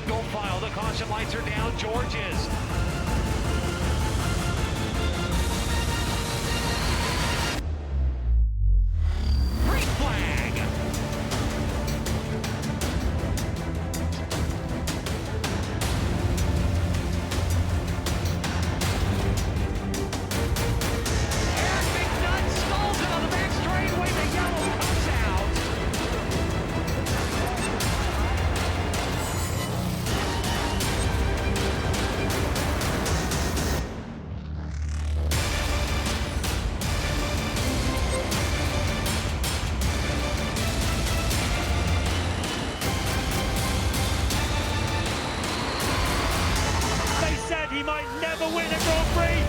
single file. The caution lights are down. George's. Green flag. Eric McNutt stalls it on the back straightaway. The yellow comes out. They said he might never win a Grand Prix.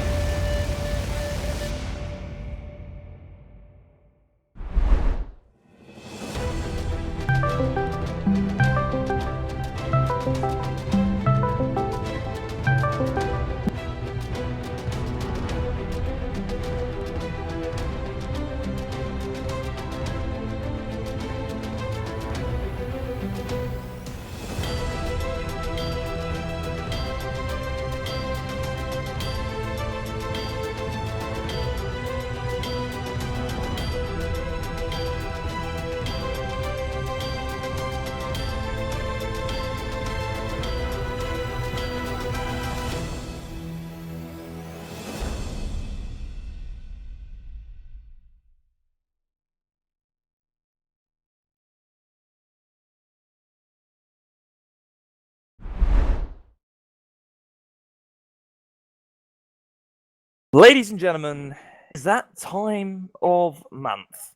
Ladies and gentlemen, is that time of month?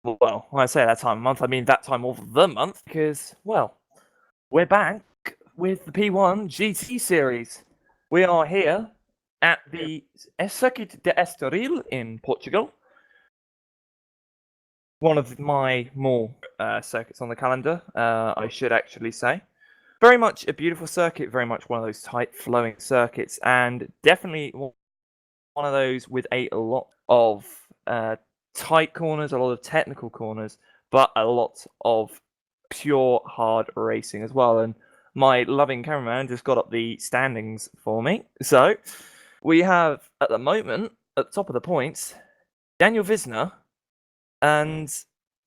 Well, when I say that time of month, I mean that time of the month, because, well, we're back with the P1GT series. We are here at the Circuit de Estoril in Portugal. One of my more circuits on the calendar, I should actually say. Very much a beautiful circuit, very much one of those tight flowing circuits, and definitely one of those with a lot of tight corners, a lot of technical corners, but a lot of pure hard racing as well. And my loving cameraman just got up the standings for me. So we have, at the moment, at the top of the points, Daniel Visner, and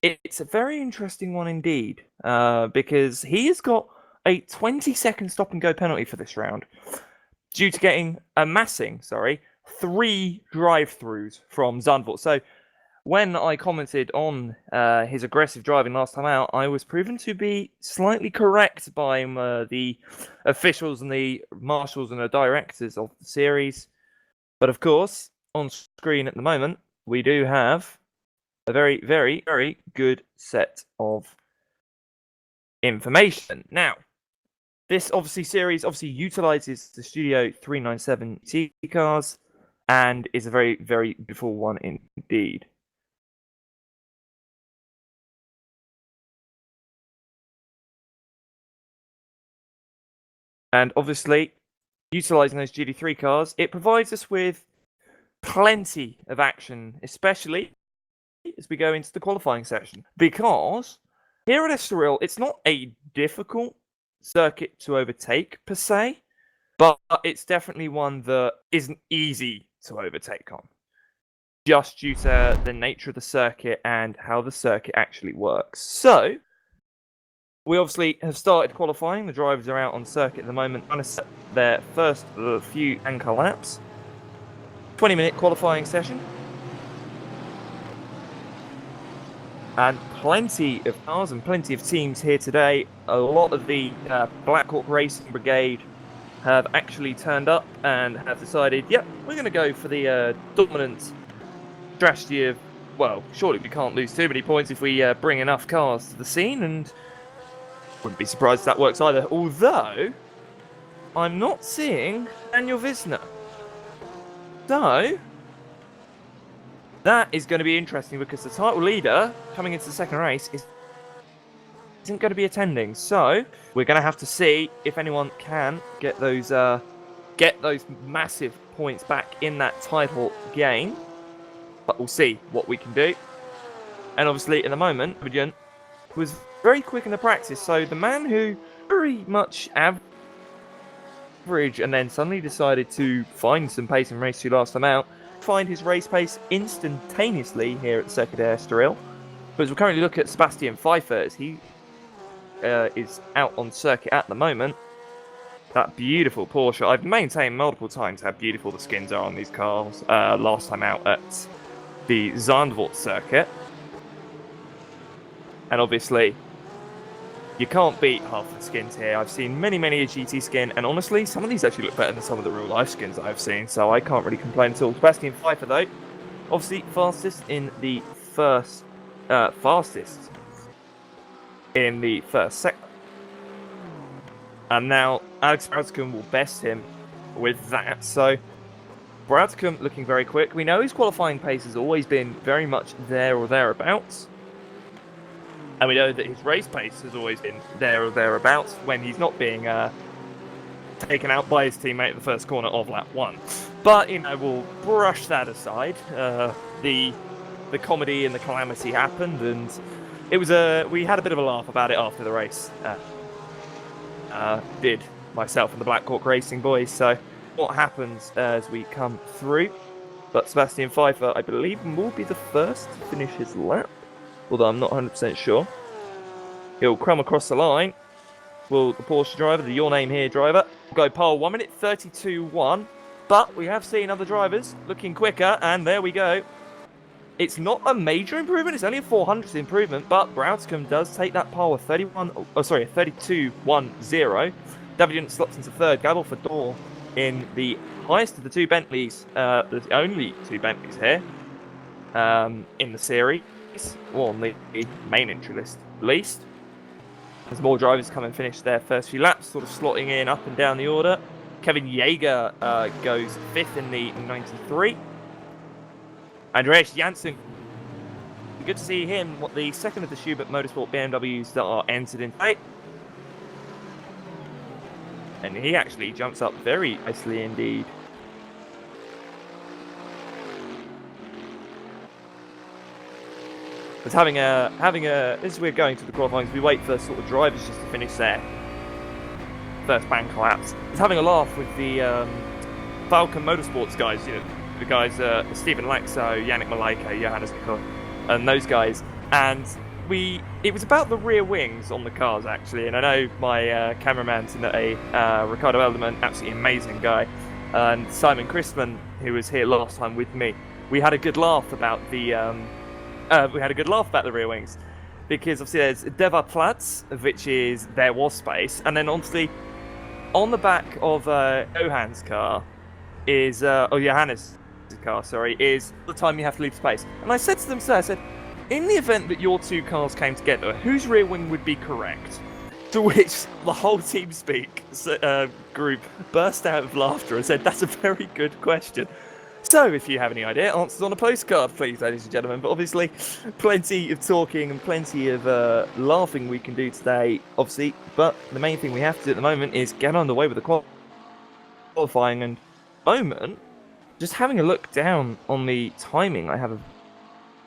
it's a very interesting one indeed, because he has got a 20-second stop-and-go penalty for this round due to amassing 3 drive-throughs from Zandvoort. So when I commented on his aggressive driving last time out, I was proven to be slightly correct by the officials and the marshals and the directors of the series. But of course, on screen at the moment, we do have a very, very, very good set of information. Now, this series utilizes the Studio 397 T cars and is a very, very beautiful one indeed. And obviously, utilizing those GT3 cars, it provides us with plenty of action, especially as we go into the qualifying session. Because here at Estoril, it's not a difficult circuit to overtake per se, but it's definitely one that isn't easy to overtake on, just due to the nature of the circuit and how the circuit actually works. So we obviously have started qualifying. The drivers are out on circuit at the moment, trying to set their first few anchor laps. 20-minute qualifying session. And plenty of cars and plenty of teams here today. A lot of the Black Hawk Racing Brigade have actually turned up and have decided, yep, we're going to go for the dominant strategy of, well, surely we can't lose too many points if we bring enough cars to the scene, and wouldn't be surprised if that works either. Although, I'm not seeing Daniel Visner. So, that is going to be interesting because the title leader coming into the second race isn't going to be attending. So we're going to have to see if anyone can get those massive points back in that title game. But we'll see what we can do. And obviously, at the moment, Abidjan was very quick in the practice. So the man who very much average, and then suddenly decided to find some pace in race 2 last time out. Find his race pace instantaneously here at the Circuit de Estoril. But as we currently look at Sebastian Pfeiffer, as he is out on circuit at the moment. That beautiful Porsche. I've maintained multiple times how beautiful the skins are on these cars last time out at the Zandvoort circuit. And obviously, you can't beat half the skins here. I've seen many a GT skin, and honestly, some of these actually look better than some of the real life skins that I've seen, so I can't really complain at all. Sebastian Pfeiffer, though, obviously fastest in the first sector. And now Alex Broudscombe will best him with that. So Broudscombe looking very quick. We know his qualifying pace has always been very much there or thereabouts. And we know that his race pace has always been there or thereabouts when he's not being taken out by his teammate at the first corner of lap 1. But, you know, we'll brush that aside. The comedy and the calamity happened, and it was we had a bit of a laugh about it after the race. Did myself and the Black Hawk Racing boys. So what happens as we come through? But Sebastian Pfeiffer, I believe, will be the first to finish his lap, although I'm not 100% sure. He'll come across the line. Will the Porsche driver, the Your Name Here driver, go pole 1 minute 32.1. But we have seen other drivers looking quicker, and there we go. It's not a major improvement, it's only a 400th improvement, but Broudscombe does take that pole of 32.10. David slots into third. Gabel Fedor in the highest of the two Bentleys, the only two Bentleys here in the series, or on the main entry list at least. As more drivers come and finish their first few laps, sort of slotting in up and down the order. Kevin Jaeger goes 5th in the 93. Andreas Janssen, good to see him, the second of the Schubert Motorsport BMWs that are entered in today. And he actually jumps up very nicely indeed. But as we're going to the qualifying, we wait for sort of drivers just to finish their first bank laps. It's having a laugh with the Falcon Motorsports guys, you know, the guys Stephen Laxo, Yannick Malaika, Johannes Nicol, and those guys. And it was about the rear wings on the cars actually. And I know my cameraman today, Ricardo Elderman, absolutely amazing guy, and Simon Christman, who was here last time with me. We had a good laugh about the rear wings, because obviously there's Deva Platz, which is there was space, and then obviously on the back of Johan's car is Johannes' car, sorry, is the time you have to leave space. And I said to them, sir, I said, in the event that your two cars came together, whose rear wing would be correct? To which the whole TeamSpeak group burst out of laughter and said, that's a very good question. So, if you have any idea, answers on a postcard, please, ladies and gentlemen. But obviously, plenty of talking and plenty of laughing we can do today, obviously. But the main thing we have to do at the moment is get underway with the qualifying. And at the moment, just having a look down on the timing I have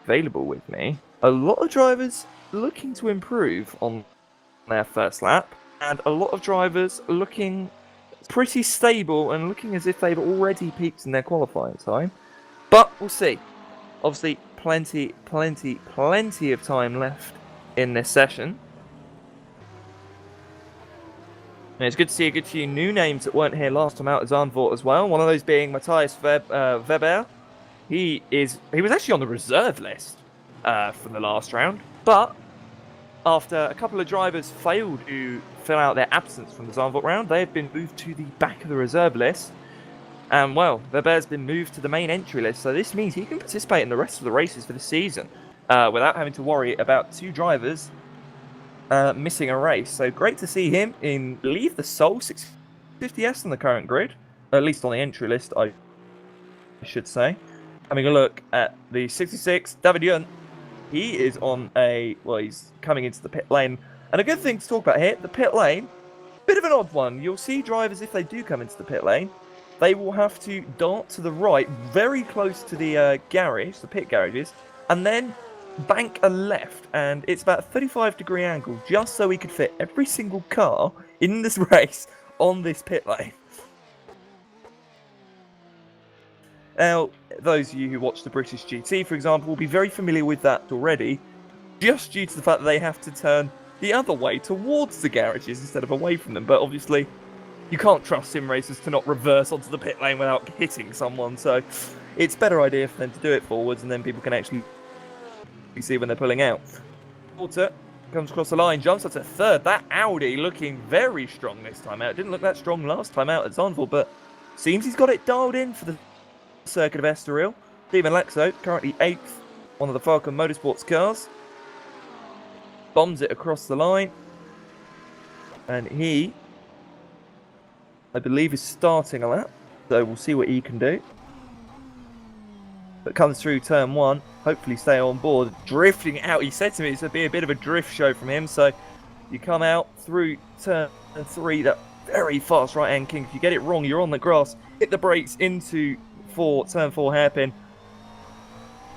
available with me, a lot of drivers looking to improve on their first lap, and a lot of drivers looking pretty stable and looking as if they've already peaked in their qualifying time. But we'll see. Obviously, plenty of time left in this session. And it's good to see a good few new names that weren't here last time out at Zandvoort as well. One of those being Matthias Weber. He was actually on the reserve list for the last round, but after a couple of drivers failed to fill out their absence from the Zandvoort round, they have been moved to the back of the reserve list. And, well, Weber's been moved to the main entry list, so this means he can participate in the rest of the races for the season without having to worry about two drivers missing a race. So great to see him in, I believe, the sole 650S on the current grid, at least on the entry list, I should say. Having a look at the 66, David Yunt. He is on he's coming into the pit lane. And a good thing to talk about here, the pit lane, bit of an odd one. You'll see drivers, if they do come into the pit lane, they will have to dart to the right, very close to the garage, the pit garages, and then bank a left, and it's about a 35-degree angle, just so he could fit every single car in this race on this pit lane. Now, those of you who watch the British GT, for example, will be very familiar with that already, just due to the fact that they have to turn the other way towards the garages instead of away from them. But obviously, you can't trust sim racers to not reverse onto the pit lane without hitting someone, so it's a better idea for them to do it forwards, and then people can actually see when they're pulling out. Walter comes across the line, jumps up to third. That Audi looking very strong this time out. It didn't look that strong last time out at Zandvoort, but seems he's got it dialed in for the circuit of Estoril. Steven Lexo, currently 8th, one of the Falcon Motorsports cars. Bombs it across the line. And he, I believe, is starting a lap. So we'll see what he can do. But comes through turn 1. Hopefully stay on board. Drifting out. He said to me it's going to be a bit of a drift show from him. So you come out through turn 3. That very fast right-hand king. If you get it wrong, you're on the grass. Hit the brakes into turn 4 hairpin.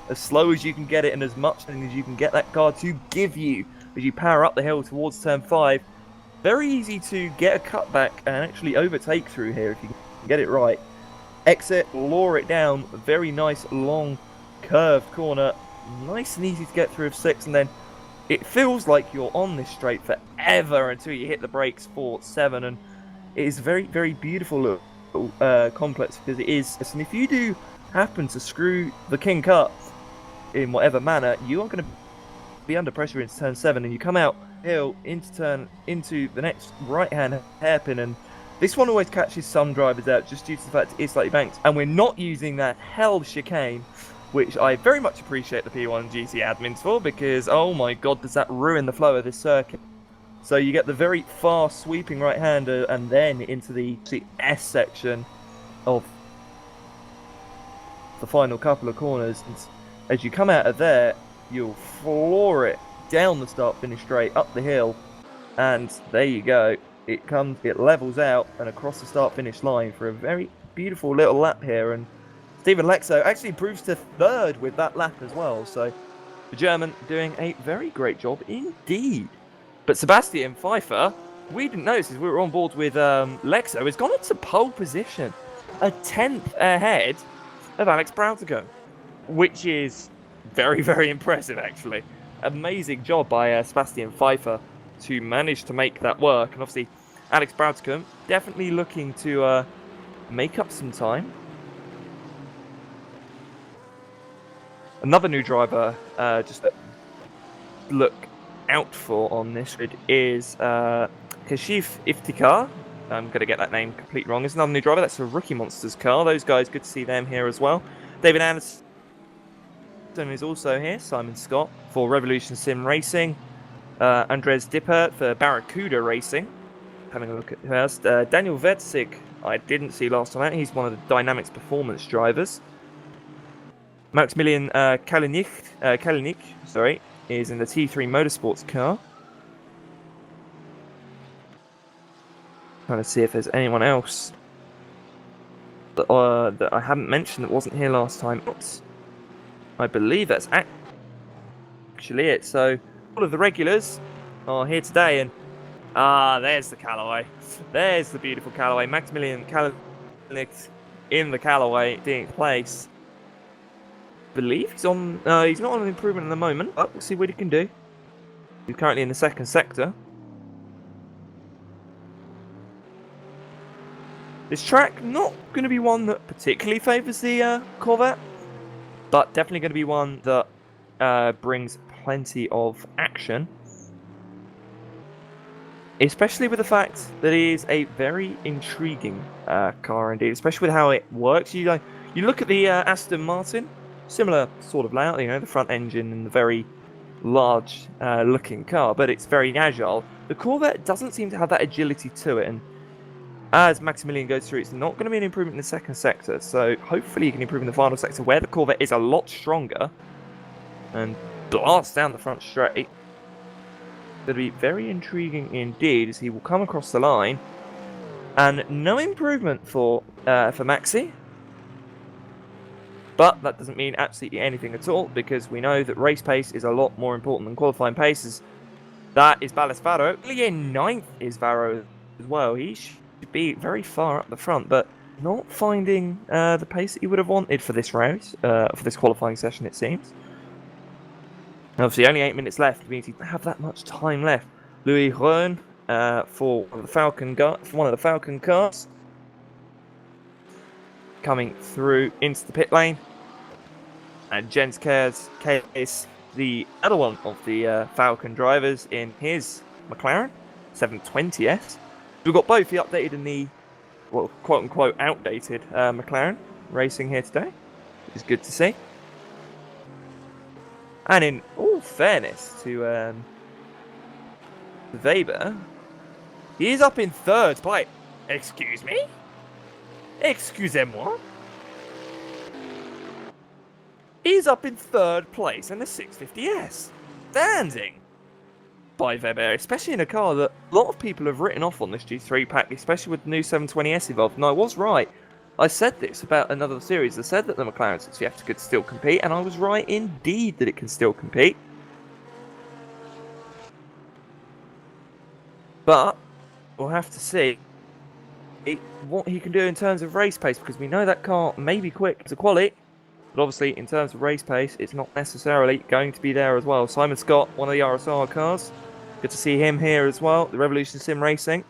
As slow as you can get it and as much as you can get that car to give you as you power up the hill towards turn 5. Very easy to get a cutback and actually overtake through here if you can get it right. Exit, lower it down. Very nice long curved corner. Nice and easy to get through of 6, and then it feels like you're on this straight forever until you hit the brakes for 7, and it is very, very beautiful look. Complex because it is, and if you do happen to screw the king cut in whatever manner, you are going to be under pressure into turn 7, and you come out hill into the next right hand hairpin, and this one always catches some drivers out just due to the fact it's slightly banked, and we're not using that hell chicane, which I very much appreciate the P1GT admins for, because oh my god, does that ruin the flow of this circuit. So you get the very fast sweeping right-hander and then into the S section of the final couple of corners. And as you come out of there, you'll floor it down the start-finish straight, up the hill, and there you go. It levels out and across the start-finish line for a very beautiful little lap here. And Steven Lexo actually improves to 3rd with that lap as well. So the German doing a very great job indeed. But Sebastian Pfeiffer, we didn't notice as we were on board with Lexo, has gone into pole position, a 10th ahead of Alex Brautigan, which is very, very impressive, actually. Amazing job by Sebastian Pfeiffer to manage to make that work. And obviously, Alex Brautigan definitely looking to make up some time. Another new driver, just look out for on this grid is Kashif Iftikhar. I'm going to get that name completely wrong. It's another new driver. That's a Rookie Monsters car. Those guys, good to see them here as well. David Anderson is also here. Simon Scott for Revolution Sim Racing. Andres Dippert for Barracuda Racing. Having a look at first. Daniel Vetzig, I didn't see last time out. He's one of the Dynamics Performance drivers. Maximilian Kalinic, is in the T3 Motorsports car. Trying to see if there's anyone else that I haven't mentioned that wasn't here last time. Oops. I believe that's actually it. So all of the regulars are here today, and there's the Callaway. There's the beautiful Callaway. Maximilian Kalinic in the Callaway, 18th place. I believe he's on. He's not on an improvement at the moment, but we'll see what he can do. He's currently in the 2nd sector. This track not going to be one that particularly favours the Corvette, but definitely going to be one that brings plenty of action. Especially with the fact that it is a very intriguing car indeed, especially with how it works. You look at the Aston Martin. Similar sort of layout, you know, the front engine and the very large looking car, but it's very agile. The Corvette doesn't seem to have that agility to it, and as Maximilian goes through, it's not going to be an improvement in the 2nd sector, so hopefully he can improve in the final sector where the Corvette is a lot stronger and blast down the front straight. It'll be very intriguing indeed as he will come across the line, and no improvement for Maxi. But that doesn't mean absolutely anything at all, because we know that race pace is a lot more important than qualifying paces. That is Ballas Varro. Only in 9th is Varro as well. He should be very far up the front, but not finding the pace that he would have wanted for this race, for this qualifying session, it seems. Obviously, only 8 minutes left means he doesn't have that much time left. Louis Rennen for one of the Falcon cars, coming through into the pit lane, and Jens Case, the other one of the Falcon drivers, in his McLaren 720S. We've got both the updated and the, well, quote-unquote outdated McLaren racing here today, which is good to see. And in all fairness to Weber, he is up in 3rd place. Excuse me? Excusez-moi? He's up in 3rd place in the 650S. Standing by Weber, especially in a car that a lot of people have written off on this G3 pack, especially with the new 720S involved. And I was right. I said this about another series. I said that the McLaren 650 could still compete, and I was right indeed that it can still compete. But we'll have to see what he can do in terms of race pace, because we know that car may be quick to quali, but obviously in terms of race pace, it's not necessarily going to be there as well. Simon Scott, one of the RSR cars. Good to see him here as well, the Revolution Sim Racing.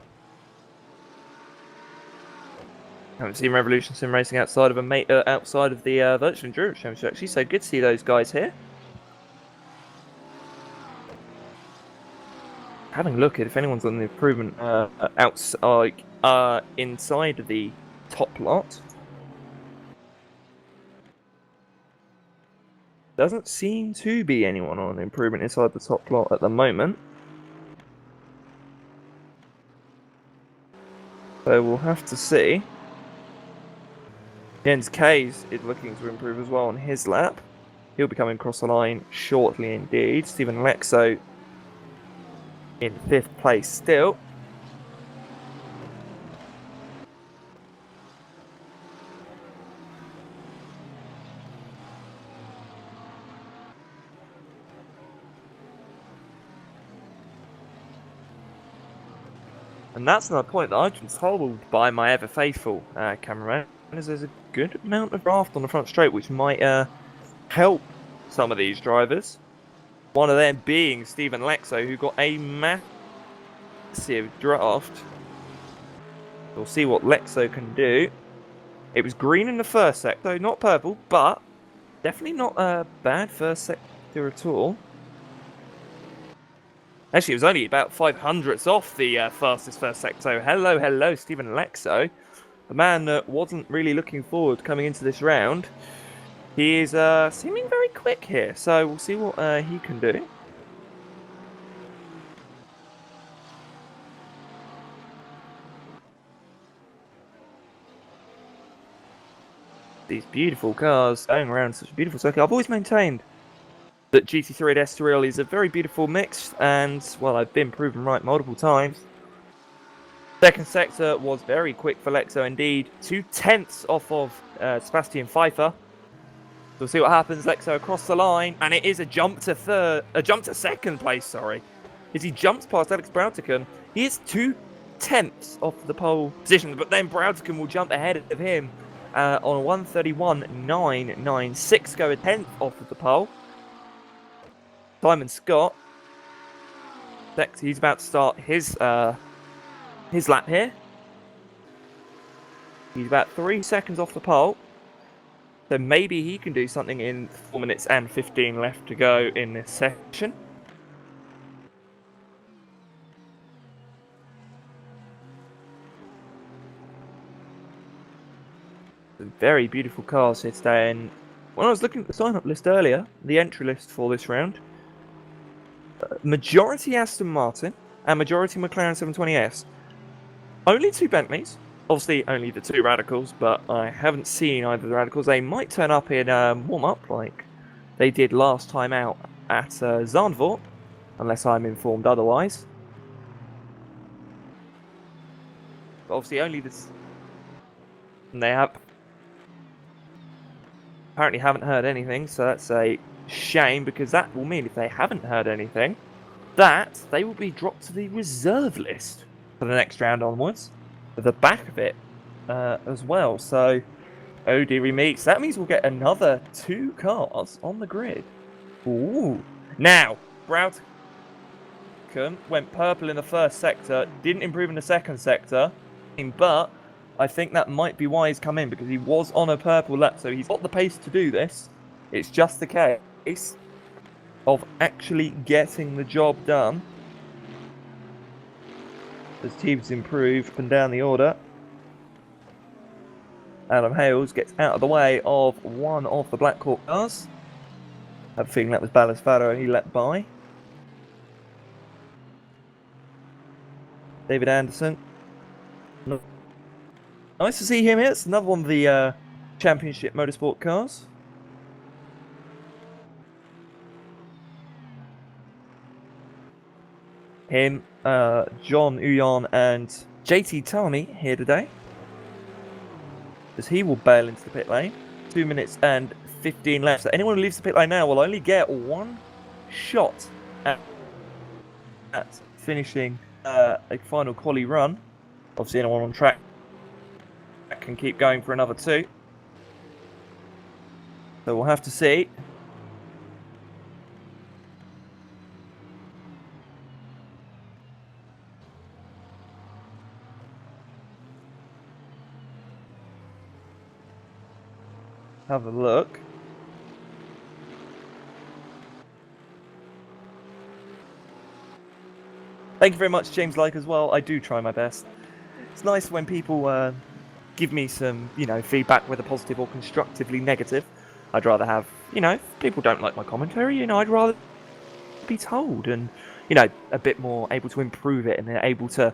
Haven't seen Revolution Sim Racing outside of the Virtual Endurance Championship actually, so good to see those guys here. Having a look at if anyone's on the improvement inside of the top lot. Doesn't seem to be anyone on improvement inside the top lot at the moment. So we'll have to see. Jens Case is looking to improve as well on his lap. He'll be coming across the line shortly indeed. Stephen Lexo in 5th place still. And that's another point that I've been told by my ever faithful cameraman, is there's a good amount of draft on the front straight, which might help some of these drivers. One of them being Stephen Lexo, who got a massive draft. We'll see what Lexo can do. It was green in the first sector, not purple, but definitely not a bad first sector at all. Actually, it was only about 500ths off the fastest first sector. Hello, Stephen Lexo. The man that wasn't really looking forward coming into this round. He is seeming very quick here, so we'll see what he can do. These beautiful cars going around such a beautiful circuit. I've always maintained that GT3 at Estoril is a very beautiful mix, and, well, I've been proven right multiple times. Second sector was very quick for Lexo indeed. 2/10 off of Sebastian Pfeiffer. We'll see what happens. Lexo across the line, and it is a jump to second place, sorry. As he jumps past Alex Brautigam, he is 2/10 off the pole position, but then Brautigam will jump ahead of him on a 1:31.996, go a 10th off of the pole. Simon Scott, he's about to start his lap here. He's about 3 seconds off the pole. So maybe he can do something in 4 minutes and 15 left to go in this session. Very beautiful cars here today, and when I was looking at the sign-up list earlier, the entry list for this round, majority Aston Martin and majority McLaren 720S. Only 2 Bentleys. Obviously, only the 2 Radicals, but I haven't seen either of the Radicals. They might turn up in warm-up like they did last time out at Zandvoort, unless I'm informed otherwise. But obviously, only this. And they have. apparently haven't heard anything, so that's a shame, because that will mean if they haven't heard anything, that they will be dropped to the reserve list for the next round onwards, at the back of it as well. So, oh dearie me. So that means we'll get another 2 cars on the grid. Ooh. Now, Broughton went purple in the first sector, didn't improve in the second sector, but I think that might be why he's come in, because he was on a purple lap, so he's got the pace to do this. It's just the case of actually getting the job done. As teams improve up and down the order, Adam Hales gets out of the way of one of the Black Hawk cars. I have a feeling that was Ballasfaro he let by. David Anderson. Nice to see him here. It's another one of the Championship Motorsport cars. Him, John Uyan and JT Tami here today, as he will bail into the pit lane. 2 minutes and 15 left. So anyone who leaves the pit lane now will only get 1 shot at finishing a final quali run. Obviously, anyone on track can keep going for another 2. So we'll have to see. Have a look. Thank you very much, James Like, as well. I do try my best. It's nice when people give me some, feedback, whether positive or constructively negative. I'd rather have, if people don't like my commentary, I'd rather be told and, a bit more able to improve it, and they're able to,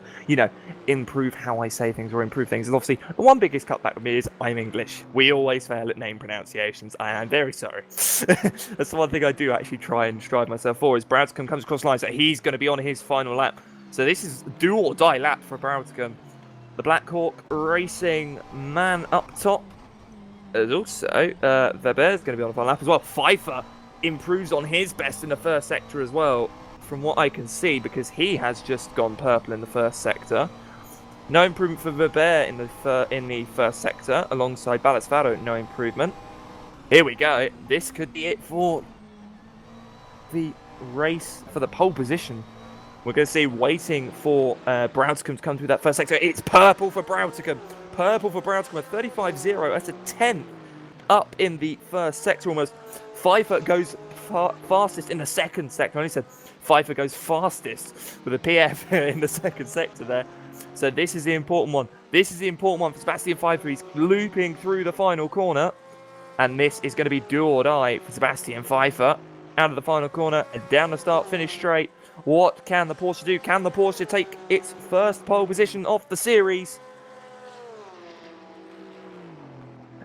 improve how I say things or improve things. And obviously, the one biggest cutback with me is I'm English. We always fail at name pronunciations. I am very sorry. That's the one thing I do actually try and strive myself for, is Broughton comes across the line, so he's going to be on his final lap. So this is do or die lap for Broughton. The Black Hawk Racing man up top. There's also Weber's going to be on the final lap as well. Pfeiffer improves on his best in the first sector as well, from what I can see, because he has just gone purple in the first sector. No improvement for Weber in the first sector, alongside Ballasfaro, no improvement. Here we go. This could be it for the race for the pole position. We're going to see waiting for Broughton to come through that first sector. It's purple for Broughton. Purple for Broughton, a 35-0. That's a 10th up in the first sector almost. Pfeiffer goes fastest in the second sector. I only said Pfeiffer goes fastest with a PF in the second sector there. So this is the important one. This is the important one for Sebastian Pfeiffer. He's looping through the final corner. And this is going to be do or die for Sebastian Pfeiffer. Out of the final corner and down the start-finish straight. What can the Porsche do? Can the Porsche take its first pole position of the series?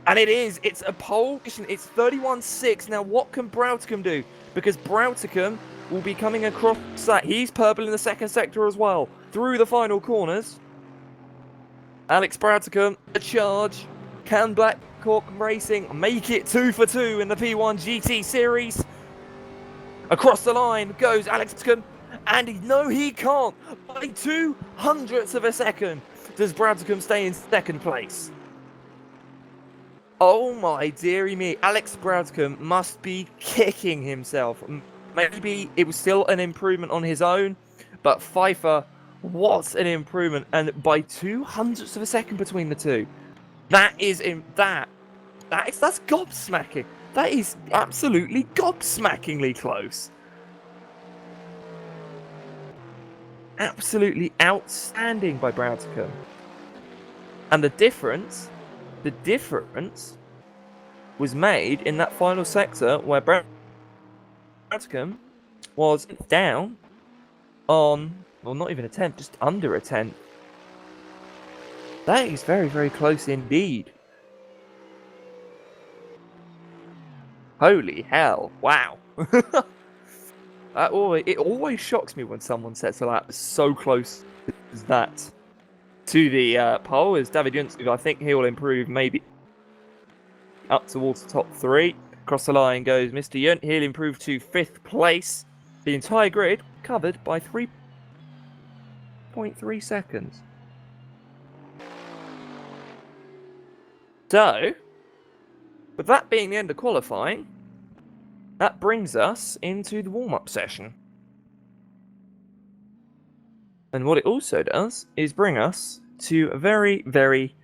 And it is. It's a pole position. It's 31.6. Now, what can Broughton do? Because Broughton will be coming across that. He's purple in the second sector as well. Through the final corners. Alex Broughton, a charge. Can Black Hawk Racing make it 2 for 2 in the P1 GT series? Across the line goes Alex Broughton. And no, he can't. By 0.02 of a second does Broughton stay in second place. Oh my dearie me. Alex Broughton must be kicking himself. Maybe it was still an improvement on his own, but Pfeiffer, what an improvement. And by 0.02 of a second between the two. That's gobsmacking. That is absolutely gobsmackingly close. Absolutely outstanding by Broughton. And the difference was made in that final sector where Broughton was down on, well, not even a tenth, just under a tenth. That is very, very close indeed. Holy hell, wow. It always shocks me when someone sets a lap so close as that to the pole. As David Yuntz, I think he will improve maybe up towards the top 3. Across the line goes Mr. Yunt. He'll improve to 5th place. The entire grid covered by 3.3 seconds. So, with that being the end of qualifying, that brings us into the warm-up session. And what it also does is bring us to a very, very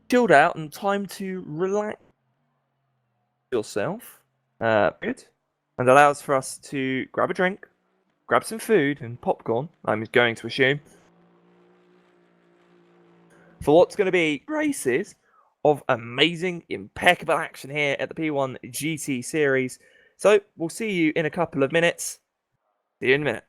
chilled out and time to relax yourself good, and allows for us to grab a drink, grab some food and popcorn, I'm going to assume, for what's going to be races of amazing, impeccable action here at the P1 GT series. So we'll see you in a couple of minutes. See you in a minute.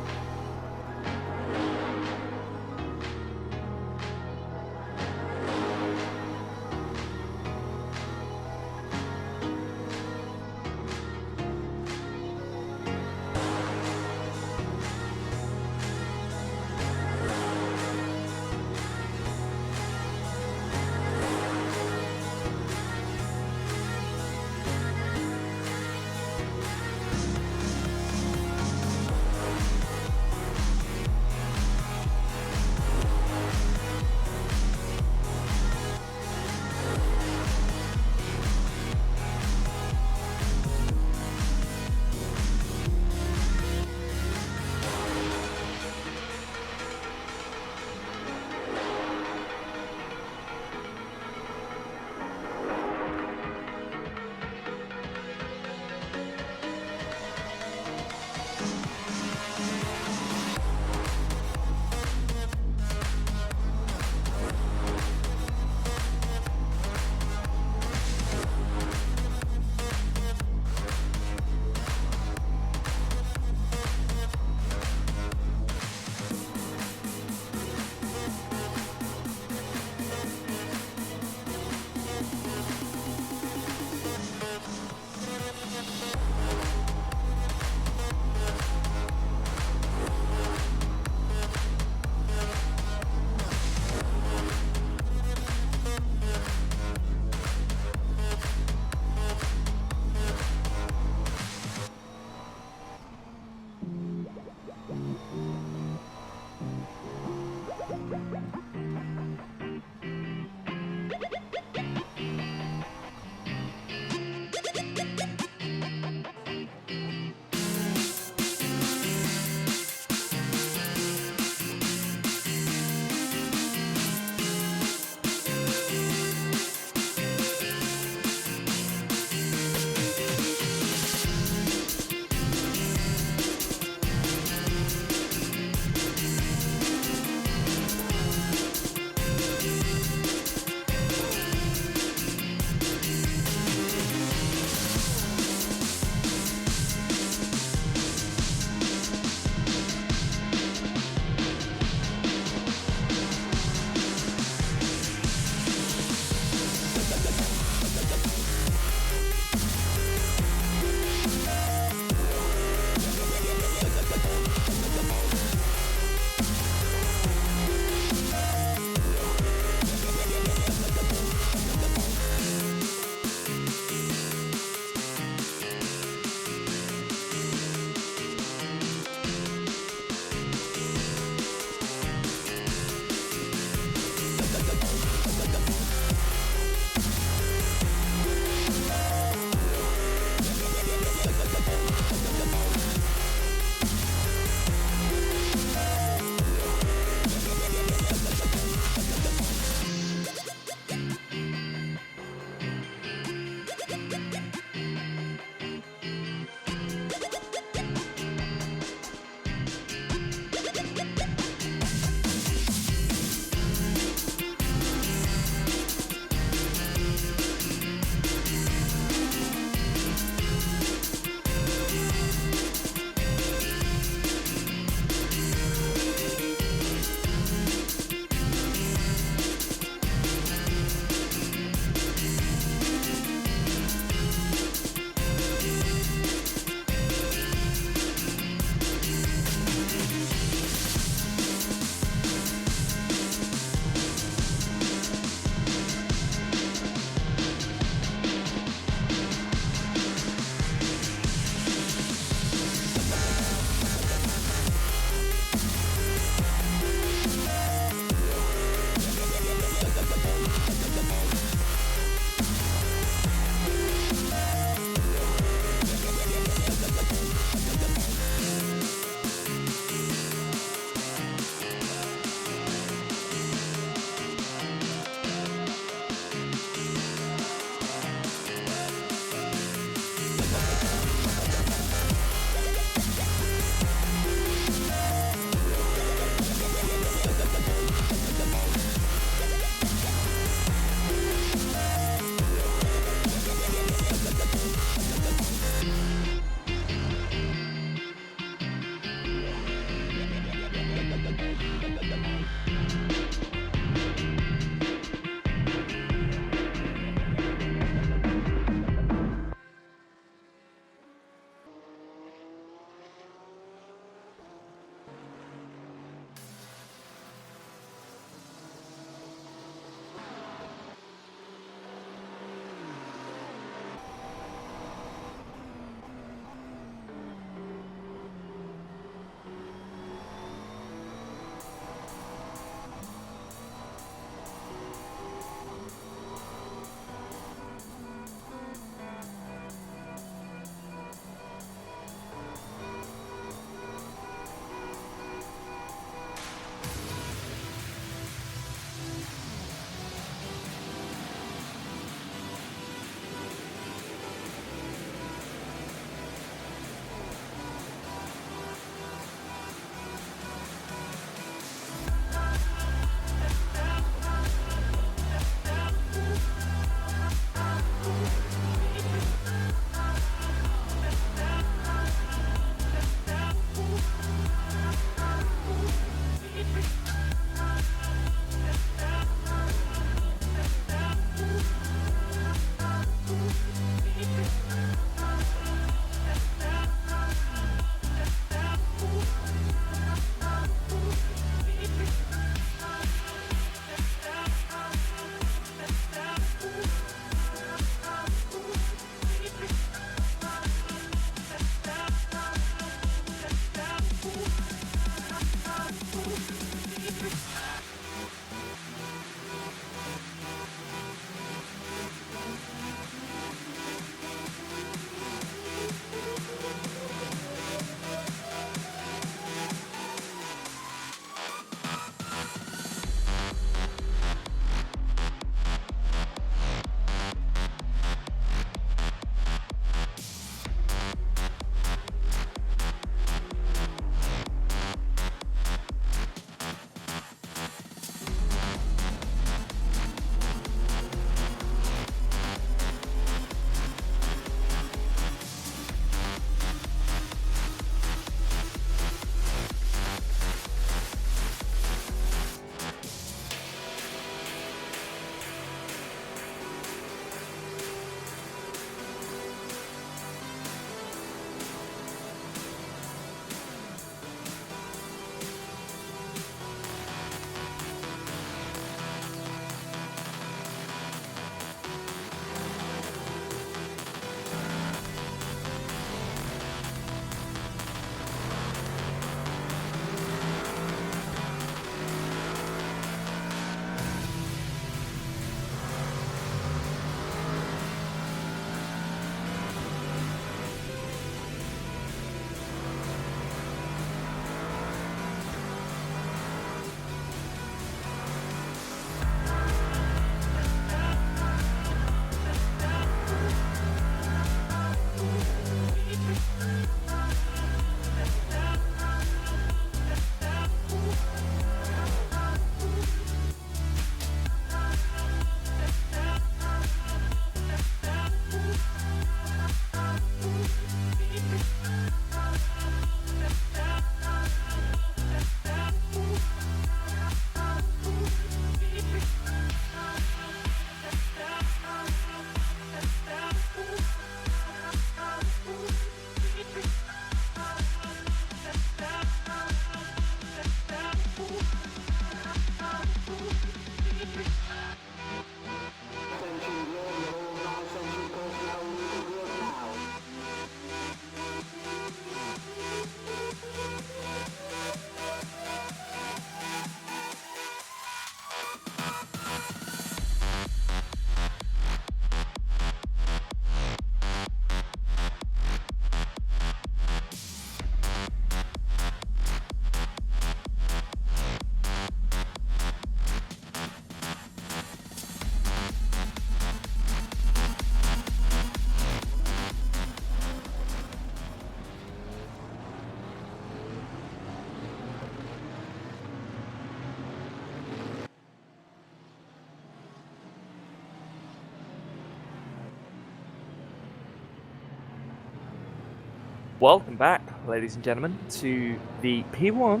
Welcome back, ladies and gentlemen, to the P1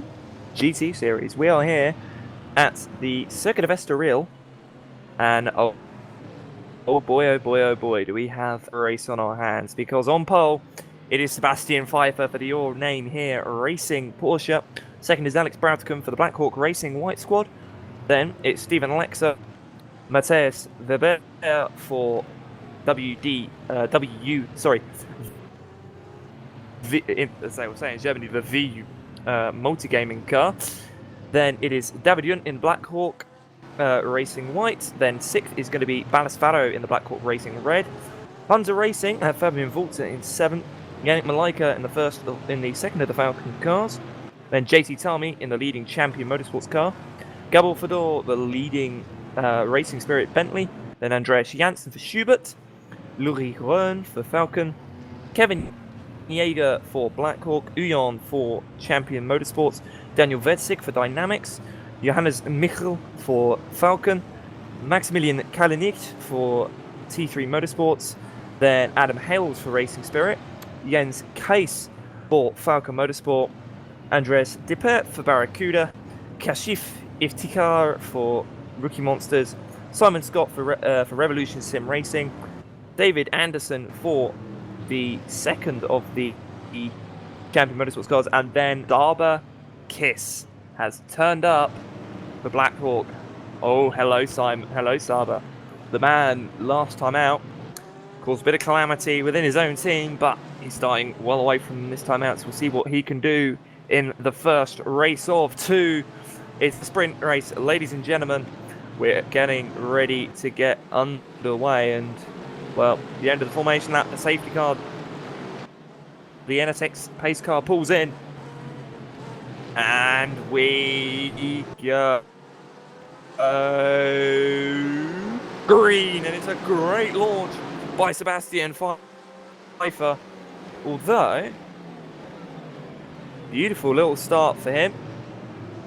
GT series. We are here at the circuit of Estoril, and oh boy, do we have a race on our hands, because on pole, it is Sebastian Pfeiffer for the Your Name Here Racing Porsche. Second is Alex Broughton for the Blackhawk Racing White Squad. Then it's Stephen Alexa, Matthias Weber for as I was saying in Germany, the VU multi-gaming car. Then it is David Junt in Blackhawk Racing White. Then sixth is going to be Ballas in the Blackhawk Racing Red. Unser Racing have Fabian Volta in seventh. Yannick Malaika in the second of the Falcon cars. Then JT Tami in the leading Champion Motorsports car. Gabor Fedor, the leading Racing Spirit Bentley. Then Andreas Janssen for Schubert. Luri Rön for Falcon. Kevin Jaeger for Blackhawk, Ujan for Champion Motorsports, Daniel Vedsig for Dynamics, Johannes Michel for Falcon, Maximilian Kalinic for T3 Motorsports, then Adam Hales for Racing Spirit, Jens Keis for Falcon Motorsport, Andres Dippert for Barracuda, Kashif Iftikhar for Rookie Monsters, Simon Scott for Revolution Sim Racing, David Anderson for the second of the Champion Motorsports cars, and then Darba Kiss has turned up for Blackhawk. Oh, hello, Simon. Hello, Saba. The man, last time out, caused a bit of calamity within his own team, but he's starting well away from this time out, so we'll see what he can do in the first race of two. It's the sprint race, ladies and gentlemen. We're getting ready to get underway, and well, the end of the formation lap, the safety car, the NSX pace car pulls in, and we go green, and it's a great launch by Sebastian Pfeiffer, although beautiful little start for him.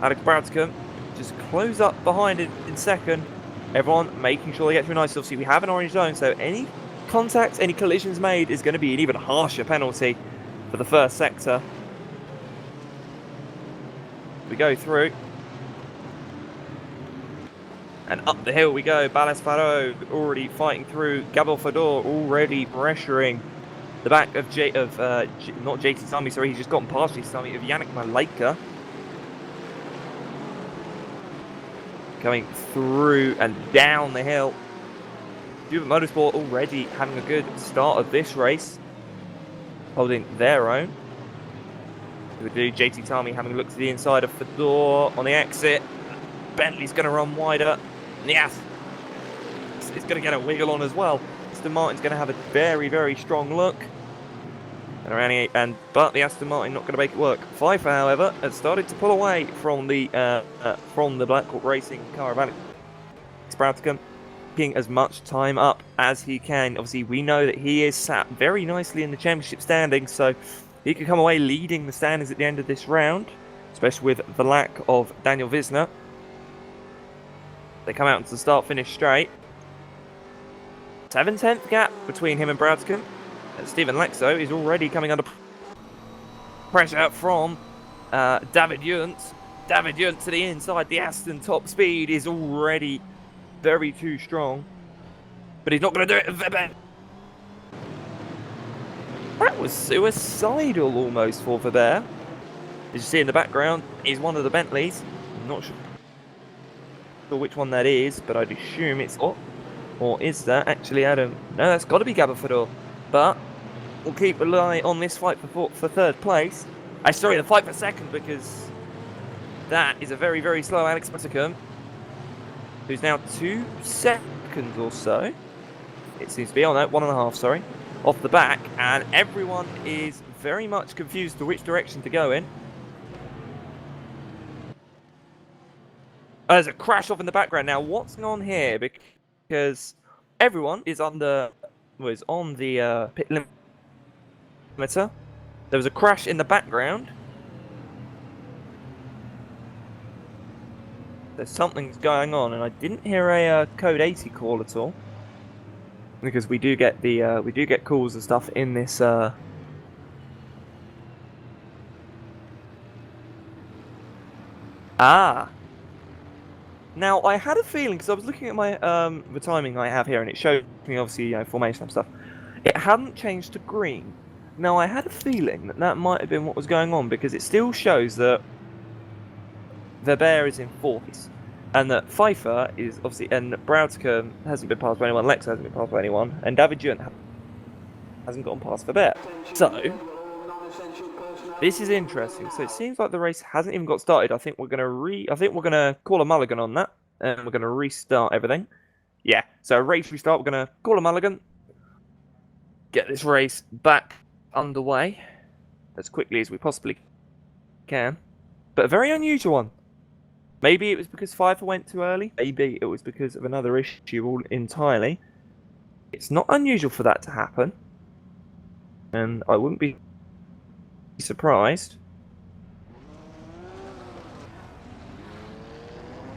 Alex Broughton just close up behind it in second. Everyone making sure they get through nice. Obviously, we have an orange zone, so any contacts, any collisions made is going to be an even harsher penalty for the first sector. We go through. And up the hill we go. Ballas already fighting through. Gabor Fedor already pressuring the back of not JT Tami, sorry, he's just gotten past JT Tami, of Yannick Malaika. Coming through and down the hill. Schubert Motorsport already having a good start of this race, holding their own. We do JT Tami having a look to the inside of Fedor on the exit. Bentley's going to run wider. Yes, it's going to get a wiggle on as well. Aston Martin's going to have a very, very strong look. But the Aston Martin not going to make it work. Pfeiffer, however, has started to pull away from the Blackhawk Racing car of Alex Broughton, picking as much time up as he can. Obviously, we know that he is sat very nicely in the championship standings, so he could come away leading the standings at the end of this round, especially with the lack of Daniel Wisner. They come out into the start-finish straight. 7/10 gap between him and Broughton. Stephen Lexo is already coming under pressure from David Junt. David Junt to the inside. The Aston top speed is already very too strong, but he's not going to do it. That was suicidal almost for Weber. As you see in the background, is one of the Bentleys. I'm not sure which one that is, but I'd assume it's... or is that actually Adam? No, that's got to be Gabor Fedor. But we'll keep an eye on this fight for third place. Sorry, the fight for second, because that is a very, very slow Alex Broughton, who's now 2 seconds or so. It seems to be on that 1.5, sorry, off the back, and everyone is very much confused to which direction to go in. There's a crash off in the background. Now, what's going on here? Because everyone is on the pit limiter. There was a crash in the background. There's something's going on, and I didn't hear a code 80 call at all, because we do get calls and stuff in this Ah. Now, I had a feeling, because I was looking at my the timing I have here, and it showed me, obviously, formation and stuff. It hadn't changed to green. Now, I had a feeling that that might have been what was going on, because it still shows that the bear is in fourth, and that Pfeiffer is, obviously, and Broudske hasn't been passed by anyone, Lex hasn't been passed by anyone, and David Junt hasn't gotten past the bear. So, this is interesting. So it seems like the race hasn't even got started. I think we're gonna call a mulligan on that, and we're gonna restart everything. Yeah. So race restart. We're gonna call a mulligan. Get this race back underway as quickly as we possibly can. But a very unusual one. Maybe it was because Pfeiffer went too early. Maybe it was because of another issue entirely. It's not unusual for that to happen, and I wouldn't be surprised.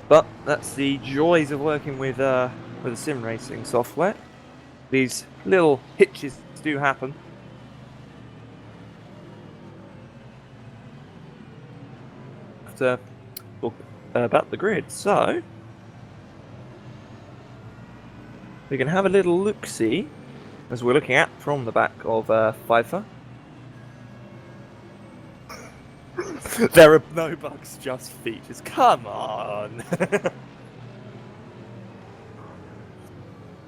But that's the joys of working with a sim racing software. These little hitches do happen. Have to look about the grid, so we can have a little look-see as we're looking at from the back of Pfeiffer. There are no bugs, just features. Come on!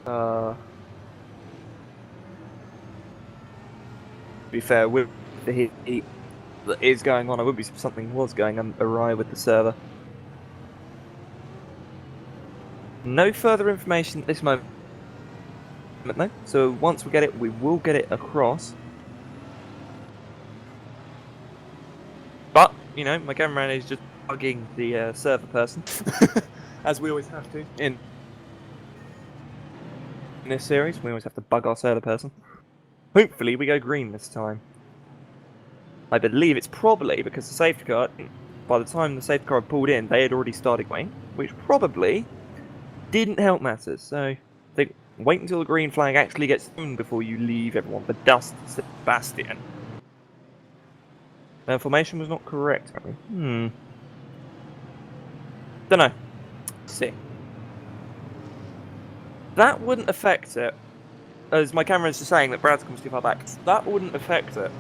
To be fair, with the heat that is going on, I would be something was going awry with the server. No further information at this moment, though. So once we get it, we will get it across. But, my cameraman is just bugging the server person, as we always have to in this series. We always have to bug our server person. Hopefully we go green this time. I believe it's probably because the safety car, by the time the safety car had pulled in, they had already started going, which probably didn't help matters. So I think wait until the green flag actually gets thrown before you leave everyone for dust, Sebastian. Formation was not correct. Don't know. Let's see. That wouldn't affect it. As my camera is just saying that Brad's comes too far back. That wouldn't affect it.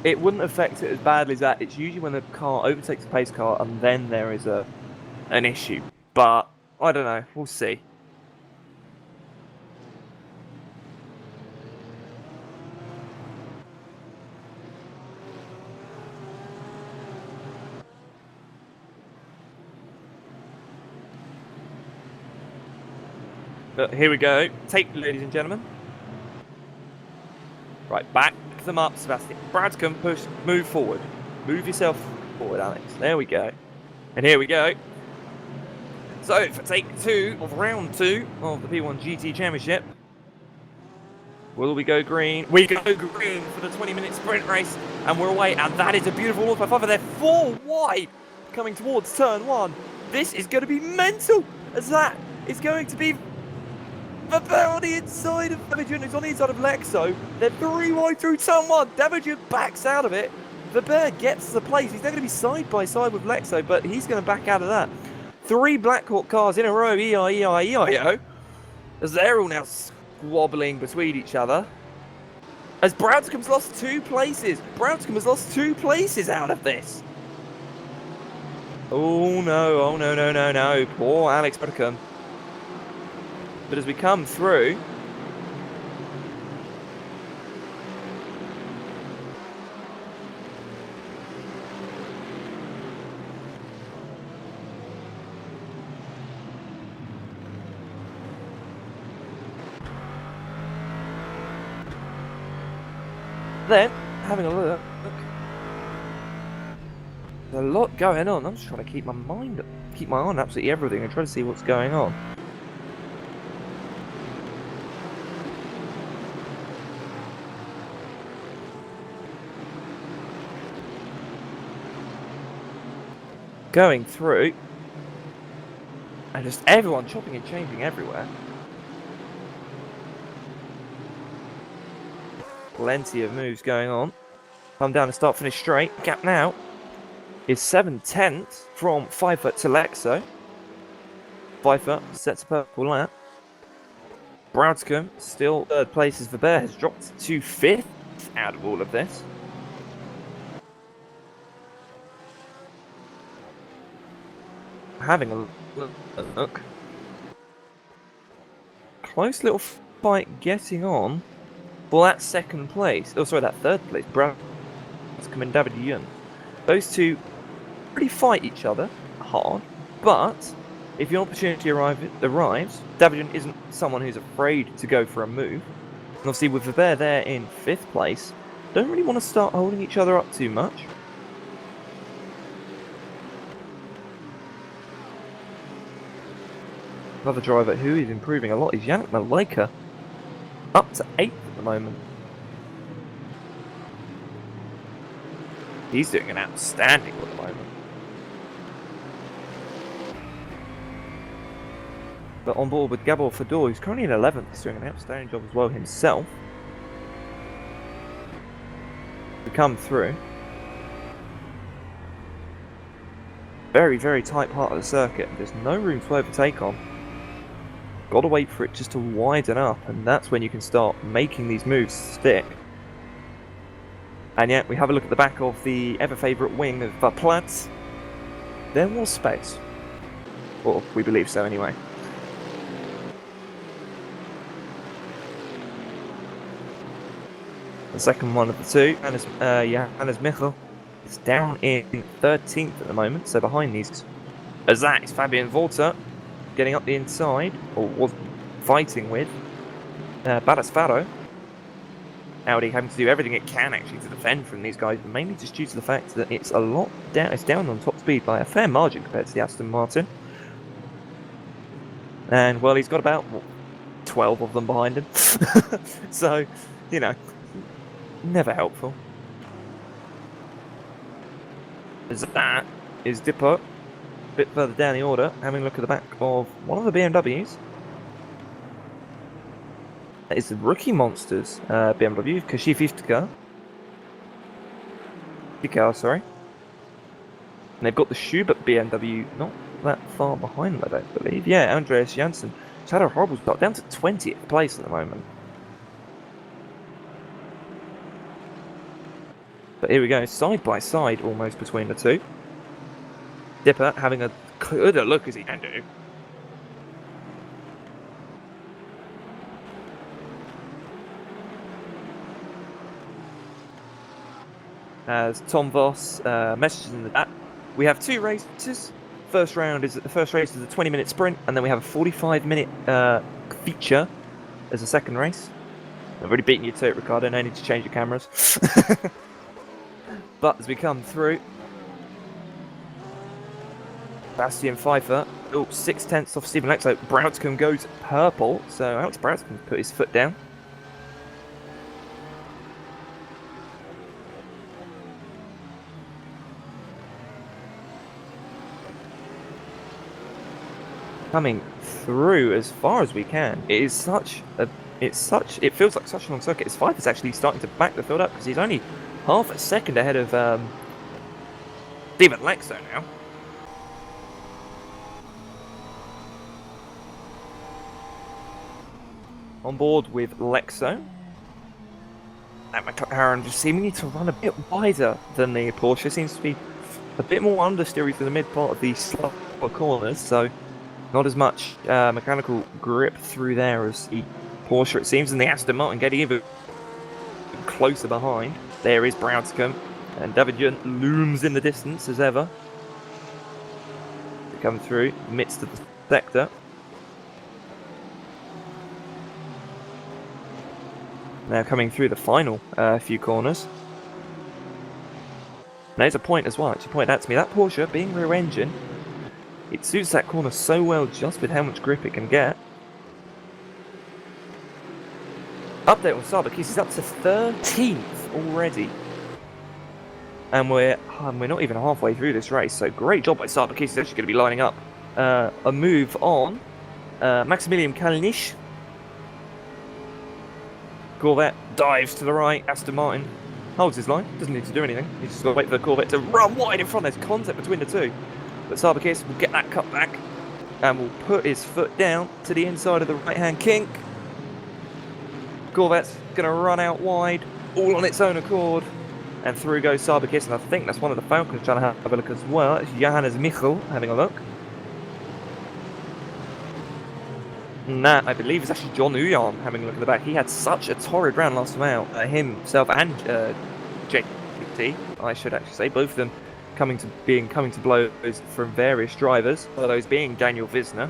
It wouldn't affect it as badly as that. It's usually when the car overtakes the pace car and then there is an issue. But I don't know. We'll see. Here we go. Take, ladies and gentlemen. Right, back them up, Sebastian. Bradcombe, push, move forward. Move yourself forward, Alex. There we go. And here we go. So, for take 2 of round 2 of the P1GT Championship, will we go green? We go green for the 20-minute sprint race, and we're away. And that is a beautiful look by Pfeiffer. They're 4 wide coming towards turn 1. This is going to be mental, as that is going to be the bear on the inside of David, who's on the inside of Lexo. They're 3 wide through turn 1. David backs out of it. The bear gets the place. He's now going to be side by side with Lexo, but he's going to back out of that. 3 Blackhawk cars in a row, E-I-E-I-E-I-O, as they're all now squabbling between each other. As Brownscombe's lost 2 places. Brownscombe has lost 2 places out of this. Oh no, no. Poor Alex Brownscombe. But as we come through, then having a look, there's a lot going on. I'm just trying to keep my mind up, keep my eye on absolutely everything and try to see what's going on. Going through, and just everyone chopping and changing everywhere. Plenty of moves going on. Come down and start, finish straight. Gap now. is 7/10 from Pfeiffer to Lexo. Pfeiffer sets a purple lap. Braudscombe, still third place as Weber, has dropped to 5th out of all of this. Having a look. Close little fight getting on for that second place. Oh, sorry, that third place. Braudscombe and David Yun. Those two really fight each other hard, but if your opportunity arrives, David Yun isn't someone who's afraid to go for a move. And obviously, with Weber there in 5th place, don't really want to start holding each other up too much. Another driver who is improving a lot is Yannick Maleka, up to 8th at the moment. He's doing an outstanding at the moment. But on board with Gabor Fedor, who's currently in 11th, he's doing an outstanding job as well himself. We come through. Very, very tight part of the circuit. There's no room to overtake on. Got to wait for it just to widen up, and that's when you can start making these moves stick. And yet, we have a look at the back of the ever-favourite wing of Platz. There was space. Or we believe so anyway. The second one of the two, Johannes Michel, is down in 13th at the moment, so behind these. As that is Fabian Volter, getting up the inside, or was fighting with Badas. Audi having to do everything it can actually to defend from these guys, but mainly just due to the fact that it's a lot down. It's down on top speed by a fair margin compared to the Aston Martin. And well, he's got about 12 of them behind him, so you know, never helpful. As that is Dippo, a bit further down the order, having a look at the back of one of the BMWs. That is the rookie monsters BMW, Kashifistka. Sorry. And they've got the Schubert BMW not that far behind them, I don't believe. Yeah, Andreas Janssen. He's had a horrible start, down to 20th place at the moment. But here we go, side by side almost between the two. Dipper having a good look as he can do. As Tom Voss messages in the chat, we have two races. The first race is a 20-minute sprint, and then we have a 45-minute feature as a second race. I've already beaten you to it, Ricardo. No need to change your cameras. But as we come through, Bastian Pfeiffer, 6/10 off Stephen Lexo. Braudscombe goes purple, so Alex Braudscombe put his foot down. Coming through as far as we can. It feels like such a long circuit. His Pfeiffer's actually starting to back the field up because he's only half a second ahead of Stephen Lexo now. On board with Lexo. That McLaren just seemingly to run a bit wider than the Porsche. Seems to be a bit more understeery for the mid part of the slower corners, so not as much mechanical grip through there as the Porsche, it seems, and the Aston Martin getting even closer behind. There is Braudscombe, and David Yun looms in the distance as ever. To come through the midst of the sector. Now coming through the final few corners. And there's a point as well, actually pointed out to me, that Porsche being rear engine, it suits that corner so well just with how much grip it can get. Update on Sabakis, he's up to 13th already. And we're not even halfway through this race, so great job by Sabakis. He's actually going to be lining up a move on Maximilian Kalinic. Corvette dives to the right, Aston Martin holds his line, doesn't need to do anything. He's just got to wait for the Corvette to run wide in front. There's contact between the two. But Sabakis will get that cut back and will put his foot down to the inside of the right-hand kink. Corvette's going to run out wide, all on its own accord. And through goes Sabakis, and I think that's one of the Falcons trying to have a look as well. It's Johannes Michel having a look. And that, I believe, is actually John Uyan having a look at the back. He had such a torrid round last time out. Himself and JT, I should actually say, both of them coming to blows from various drivers. One of those being Daniel Visner.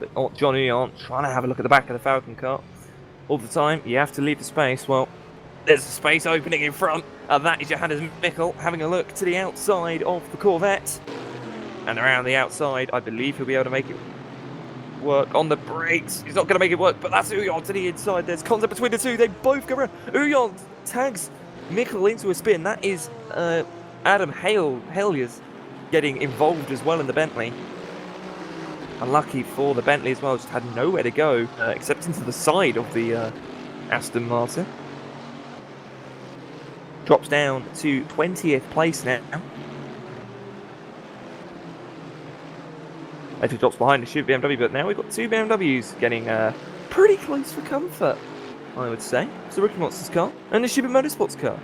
But John Uyan trying to have a look at the back of the Falcon car. All the time, you have to leave the space. Well, there's a space opening in front, and that is Johannes Michel having a look to the outside of the Corvette. And around the outside, I believe he'll be able to make it work on the brakes. He's not going to make it work, but that's Uyan to the inside. There's contact between the two. They both go around. Uyan tags Michel into a spin. That is Adam Haliers getting involved as well in the Bentley. Unlucky for the Bentley as well, just had nowhere to go except into the side of the Aston Martin. Drops down to 20th place now. Actually drops behind the Shib BMW, but now we've got two BMWs getting pretty close for comfort, I would say. It's the Rookie Monsters car and the Shib Motorsports car.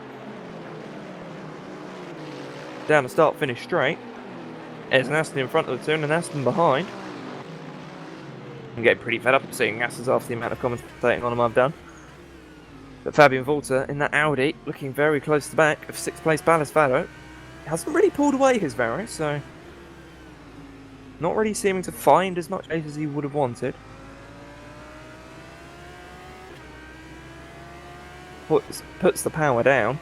Down the start, finish straight. There's an Aston in front of the two and an Aston behind. I'm getting pretty fed up of seeing Astons after the amount of commentating on them I've done. But Fabian Volta in that Audi, looking very close to the back of 6th place Ballas Varo. Hasn't really pulled away his Varo, so not really seeming to find as much pace as he would have wanted. Puts the power down.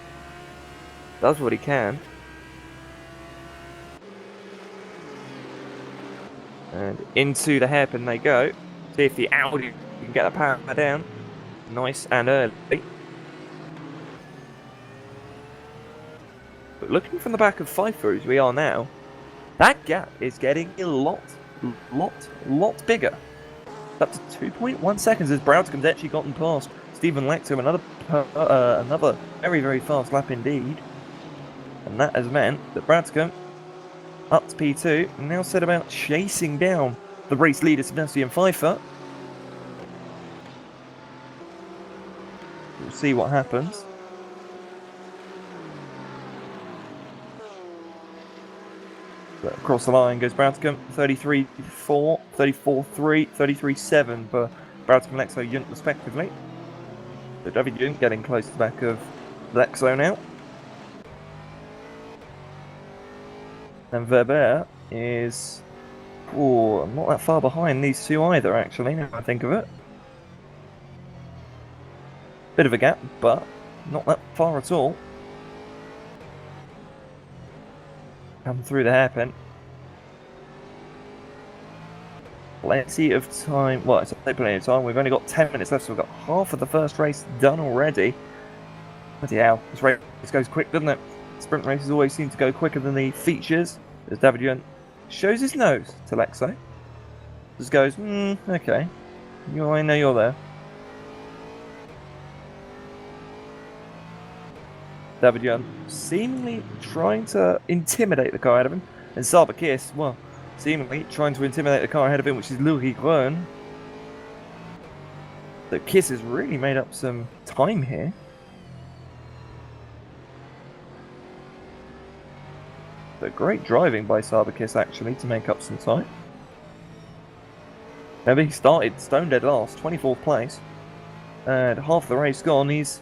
Does what he can. And into the hairpin they go. See if the Audi can get the power down. Nice and early. But looking from the back of Pfeiffer as we are now, that gap is getting a lot bigger. Up to 2.1 seconds as Broudcombe's actually gotten past Stephen Lecter, another very, very fast lap indeed. And that has meant that Broudcombe up to P2 and now set about chasing down the race leader Sebastian Pfeiffer. We'll see what happens. But across the line goes Broudcombe, 33.4, 34.3, 33.7 for Broudcombe and Lexo Yunt respectively. So David Yunt getting close to the back of Lexo now. And Weber is not that far behind these two either, actually, now I think of it. Bit of a gap, but not that far at all. Come through the hairpin. Plenty of time. Well, it's not plenty of time. We've only got 10 minutes left, so we've got half of the first race done already. Bloody hell, this race goes quick, doesn't it? Sprint races always seem to go quicker than the features. As David Yunt shows his nose to Lexo. Just goes, okay. I know you're there. David Yunt seemingly trying to intimidate the car ahead of him. And Sabakis, well, seemingly trying to intimidate the car ahead of him, which is Louis Groen. So Kiss has really made up some time here. So great driving by Sabakis actually to make up some time. Remember, he started stone dead last, 24th place. And half the race gone, he's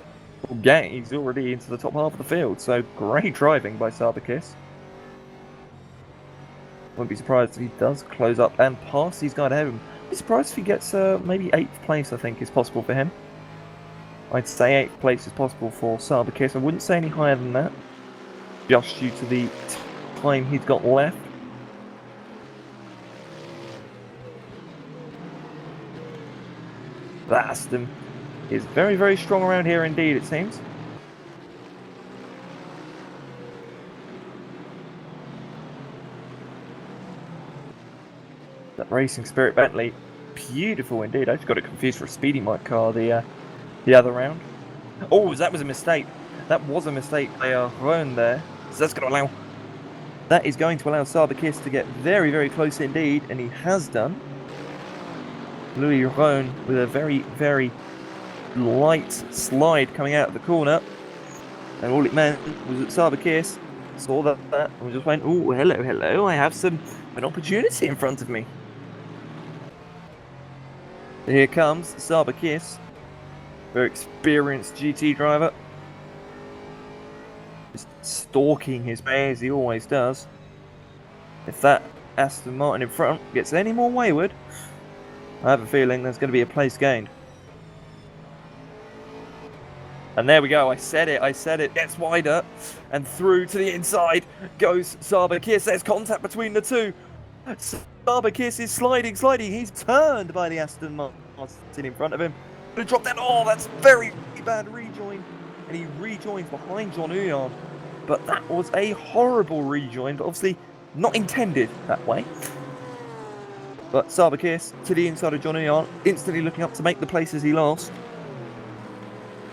already into the top half of the field. So great driving by Sabakis. Wouldn't be surprised if he does close up and pass these guys ahead of him. I'd be surprised if he gets maybe 8th place, I think is possible for him. I'd say 8th place is possible for Sabakis. I wouldn't say any higher than that, just due to the time he's got left. That Aston is very, very strong around here indeed, it seems. That Racing Spirit Bentley, beautiful indeed. I just got it confused for a Speedy Mike car the other round. Oh, that was a mistake. That was a mistake by Rennen there. So that's going to allow... That is going to allow Sabakis to get very, very close indeed, and he has done. Louis Rennen with a very, very light slide coming out of the corner. And all it meant was that Sabakis saw that and just went, oh, hello, hello, I have an opportunity in front of me. Here comes Sabakis, very experienced GT driver. Just stalking his way as he always does. If that Aston Martin in front gets any more wayward, I have a feeling there's going to be a place gained. And there we go, I said it, gets wider, and through to the inside goes Sabakis. There's contact between the two. Sabakis is sliding, he's turned by the Aston Martin in front of him. Gonna drop that, oh, that's very bad rejoin. And he rejoins behind John Uyan. But that was a horrible rejoin, but obviously not intended that way. But Sabakis to the inside of John Uyan, instantly looking up to make the places he lost.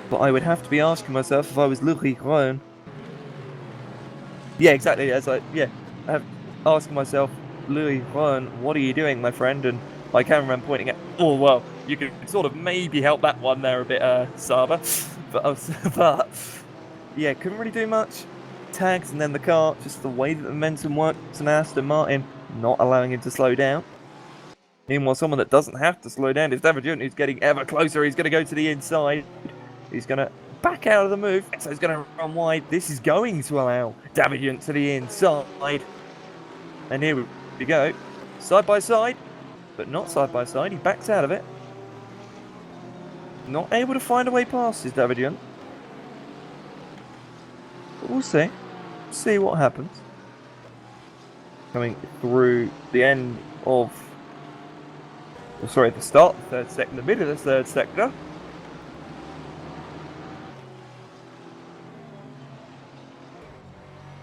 But I would have to be asking myself if I was Louis Rennen. Yeah, exactly. I have asking myself, Louis Rennen, what are you doing, my friend? And my cameraman pointing at, oh well, you could sort of maybe help that one there a bit, Saba. But yeah, couldn't really do much. Tags and then the car, just the way that the momentum works, and Aston Martin not allowing him to slow down. Meanwhile, someone that doesn't have to slow down is David, who's getting ever closer. He's going to go to the inside. He's going to back out of the move, so he's going to run wide. This is going to allow David to the inside. And here we go. Side by side, but not side by side. He backs out of it. Not able to find a way past is David. But we'll see. See what happens. Coming through the end of... sorry, the start of the third sector, the mid of the third sector.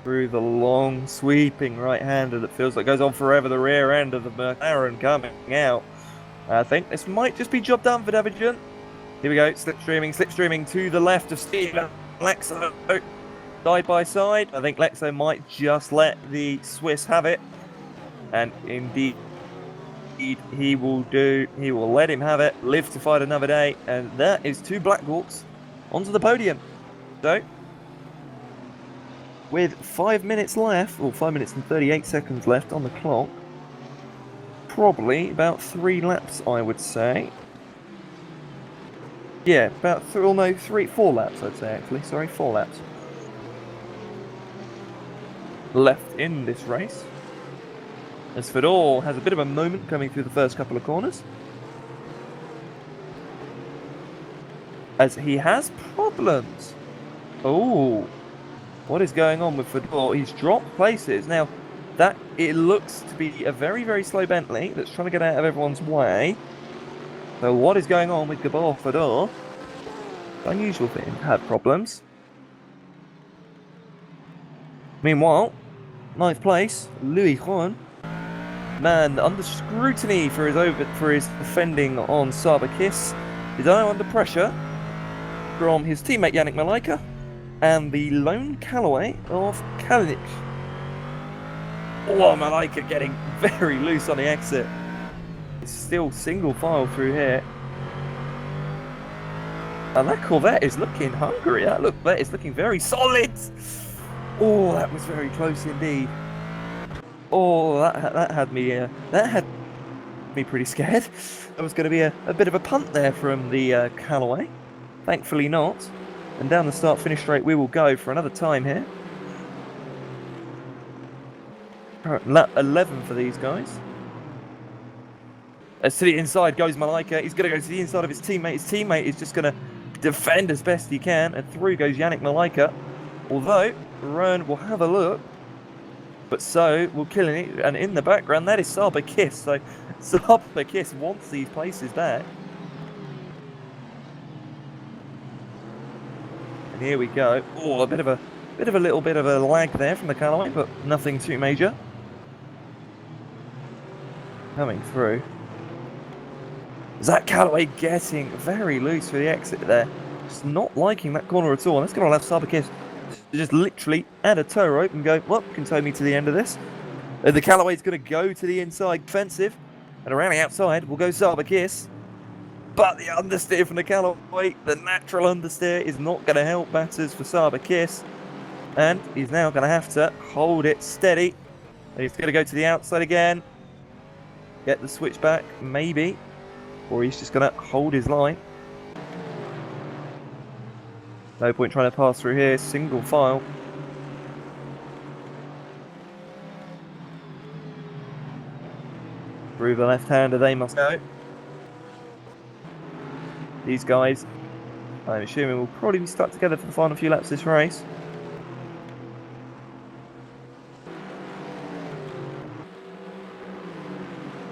Through the long, sweeping right-hander that feels like goes on forever, the rear end of the McLaren coming out. I think this might just be job done for David. Here we go, slipstreaming to the left of Steve Lexo. Side by side. I think Lexo might just let the Swiss have it. And indeed, he will let him have it, live to fight another day. And that is two Black Hawks onto the podium. So, with 5 minutes left, or 5 minutes and 38 seconds left on the clock, probably about 3 laps, I would say. Yeah, about 4 laps, I'd say, actually. Sorry, 4 laps left in this race. As Fedor has a bit of a moment coming through the first couple of corners, as he has problems. Oh, what is going on with Fedor? He's dropped places. Now, that it looks to be a very, very slow Bentley that's trying to get out of everyone's way. So what is going on with Gabor Fedor? It's unusual for him to have problems. Meanwhile, 9th place, Louis Rennen. Man, under scrutiny for his defending on Sabakis. He's now under pressure from his teammate Yannick Malaika and the lone Callaway of Kalinic. Oh, Malaika getting very loose on the exit. It's still single file through here. And that Corvette is looking hungry. That Corvette is looking very solid. Oh, that was very close indeed. Oh, that had me pretty scared. There was going to be a bit of a punt there from the Callaway. Thankfully not. And down the start-finish straight we will go for another time here. Lap 11 for these guys. As to the inside goes Malaika. He's going to go to the inside of his teammate. His teammate is just going to defend as best he can. And through goes Yannick Malaika. Although, Rennen will have a look. But so will Killing it. And in the background, that is Sabakis. So Sabakis wants these places back. And here we go. Oh, a little bit of a lag there from the Callaway, but nothing too major. Coming through. Is that Callaway getting very loose for the exit there? Just not liking that corner at all. That's going to allow Sabakis to just literally add a tow rope and go, well, you can tow me to the end of this. The Callaway's going to go to the inside defensive. And around the outside will go Sabakis. But the understeer from the Callaway, the natural understeer, is not going to help matters for Sabakis. And he's now going to have to hold it steady. And he's going to go to the outside again. Get the switch back, maybe. Or he's just going to hold his line. No point trying to pass through here. Single file. Through the left-hander they must go. These guys, I'm assuming, will probably be stuck together for the final few laps of this race.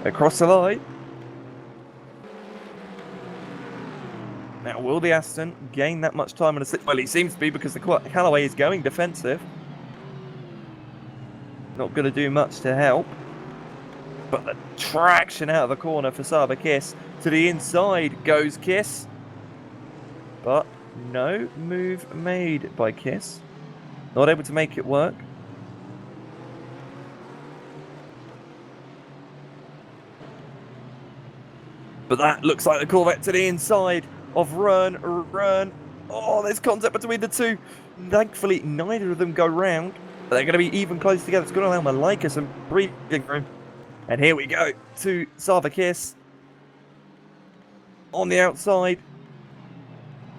Across the line. Now, will the Aston gain that much time on a slip? Well, it seems to be, because the Callaway is going defensive. Not going to do much to help. But the traction out of the corner for Sabakis. To the inside goes Kiss. But no move made by Kiss. Not able to make it work. But that looks like the Corvette to the inside of Rern. Oh, there's contact between the two. Thankfully, neither of them go round. But they're going to be even close together. It's going to allow Malika some breathing room. And here we go to Sabakis on the outside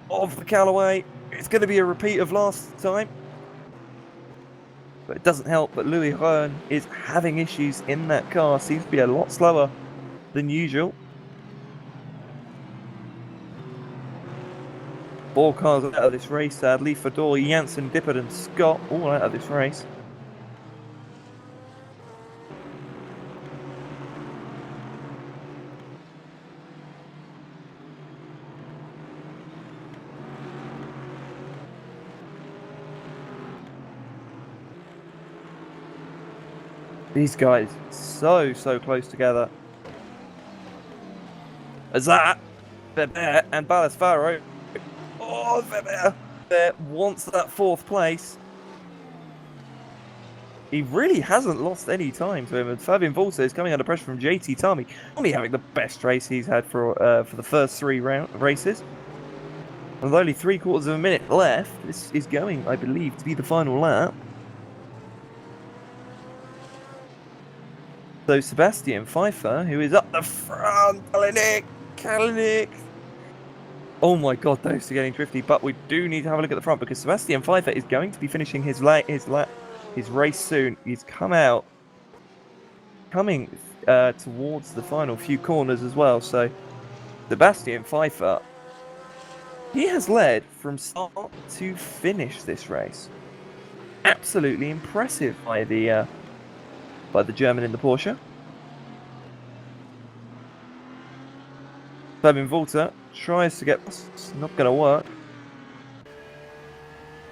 of the Callaway. It's going to be a repeat of last time. But it doesn't help that Louis Rern is having issues in that car. Seems to be a lot slower than usual. 4 cars out of this race, sadly. Fedor, Janssen, Dippert and Scott all out of this race. These guys, so close together. As that, Weber and Ballas-Faro. Oh, Weber wants that 4th place. He really hasn't lost any time to him. And Fabian Volta is coming under pressure from JT Tami. Only having the best race he's had for the first 3 races. And with only 3/4 of a minute left, this is going, I believe, to be the final lap. So Sebastian Pfeiffer, who is up the front, Kalinick. Oh my god, those are getting drifty, but we do need to have a look at the front, because Sebastian Pfeiffer is going to be finishing his race soon. He's coming towards the final few corners as well. So Sebastian Pfeiffer, he has led from start to finish this race. Absolutely impressive by the German in the Porsche. Fabian Volta tries to get... It's not going to work.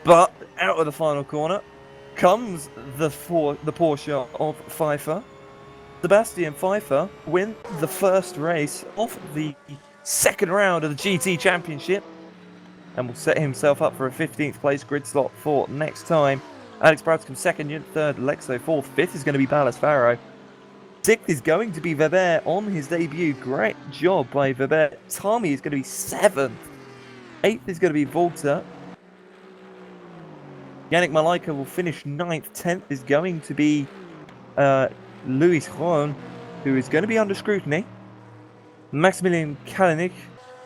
But out of the final corner comes the Porsche of Pfeiffer. Sebastian Pfeiffer wins the first race of the second round of the GT Championship. And will set himself up for a 15th place grid slot for next time. Alex Bradcombe second, Unit third, Lexo fourth, 5th is going to be Ballas-Faro. 6th is going to be Weber on his debut. Great job by Weber. Tami is going to be 7th. 8th is going to be Volta. Yannick Malika will finish 9th. 10th is going to be Louis Ron, who is going to be under scrutiny. Maximilian Kalinick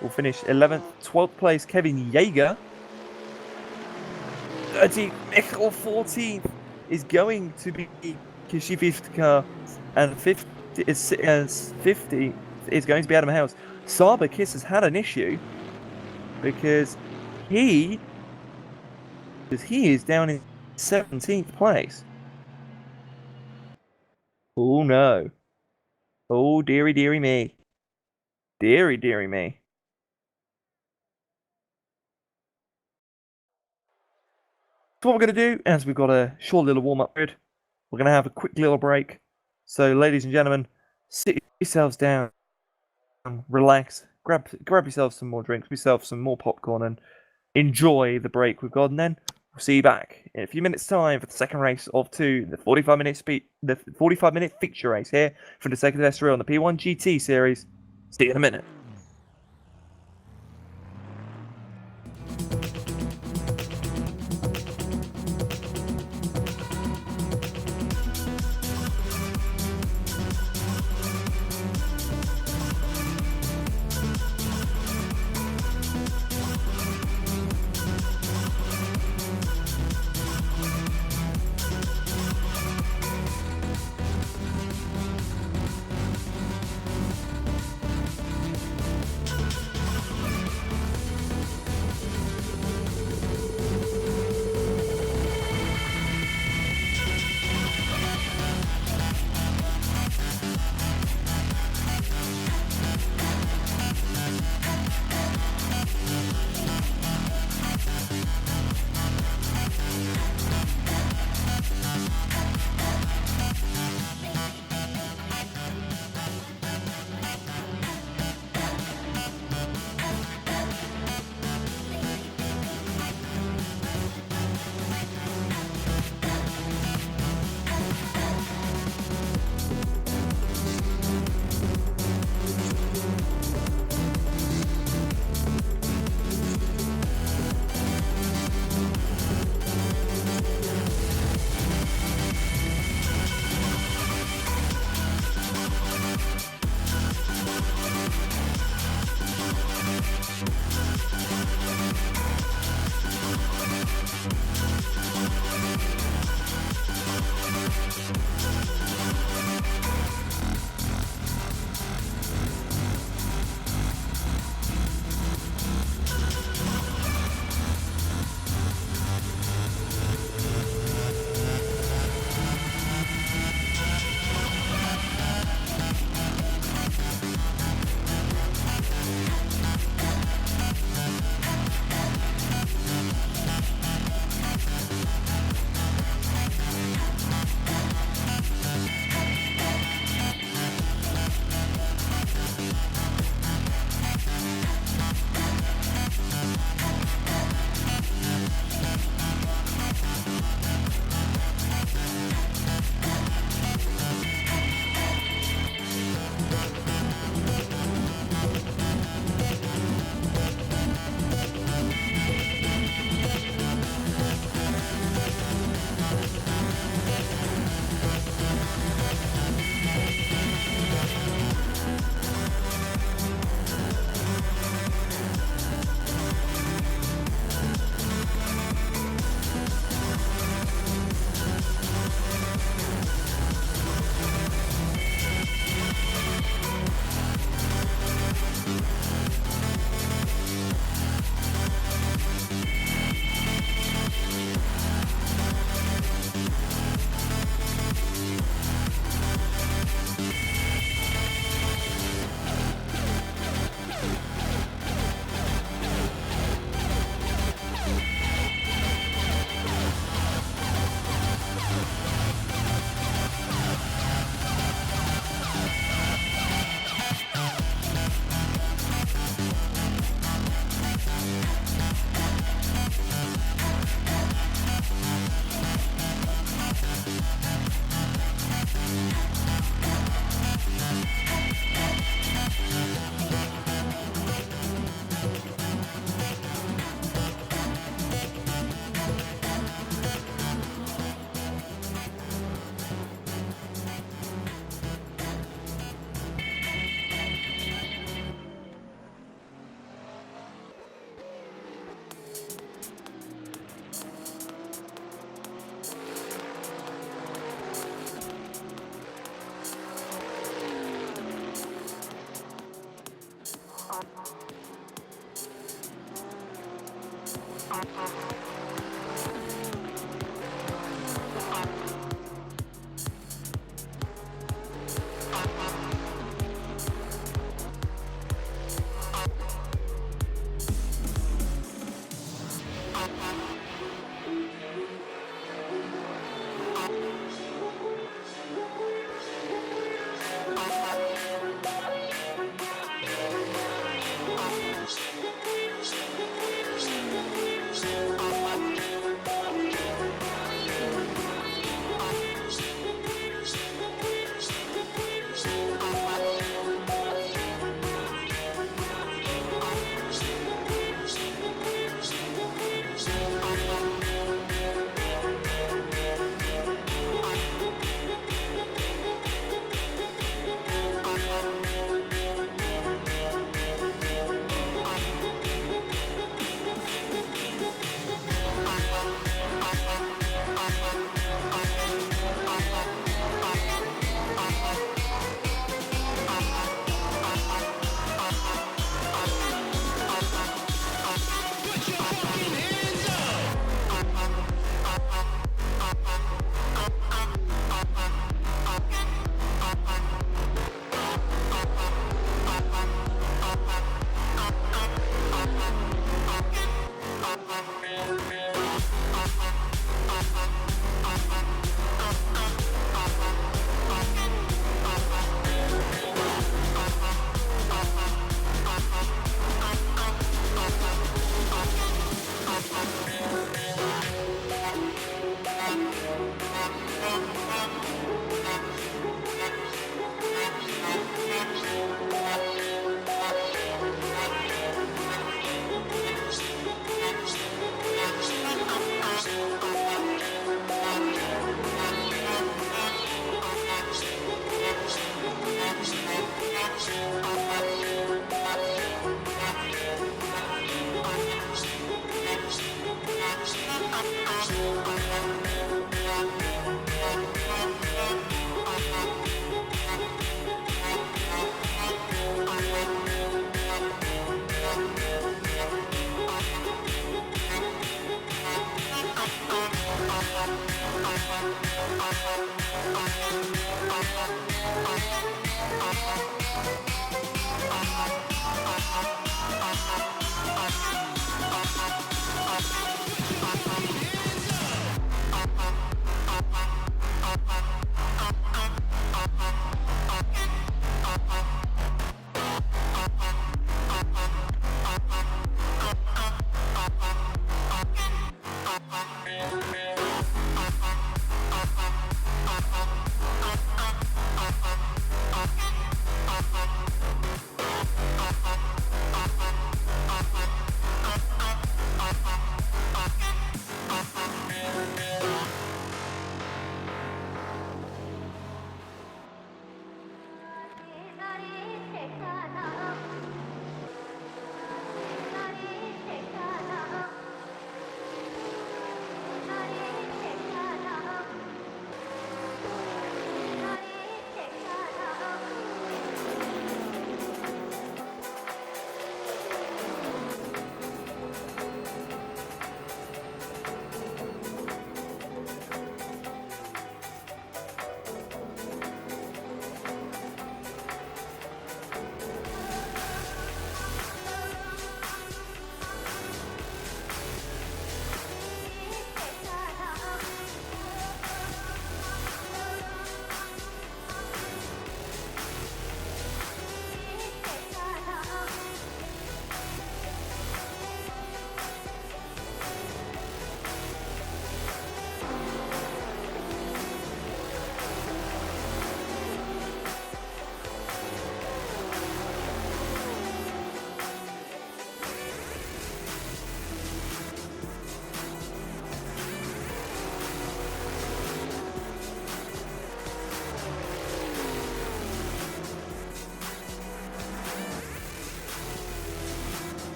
will finish 11th. 12th place, Kevin Jaeger. 13th, Michael 14th is going to be Kishivivka, and 50 is going to be Adam House. Sabakis has had an issue because he is down in 17th place. Oh no. Oh dearie me. Dearie me. So what we're going to do, as we've got a short little warm-up period, we're going to have a quick little break. So, ladies and gentlemen, sit yourselves down, relax, grab yourselves some more drinks, yourself some more popcorn, and enjoy the break we've got, and then we'll see you back in a few minutes' time for the second race of two, the 45-minute fixture race here for the second Estoril on the P1GT series. See you in a minute.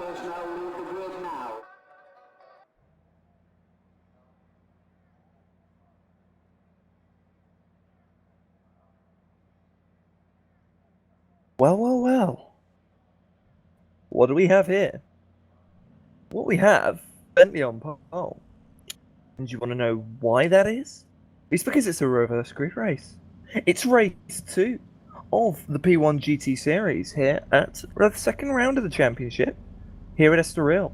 personnel leave the grid now. Well. What do we have here? What we have, Bentley on pole. And you want to know why that is? It's because it's a reverse grid race. It's race 2 of the P1GT series here at the second round of the championship here at Estoril.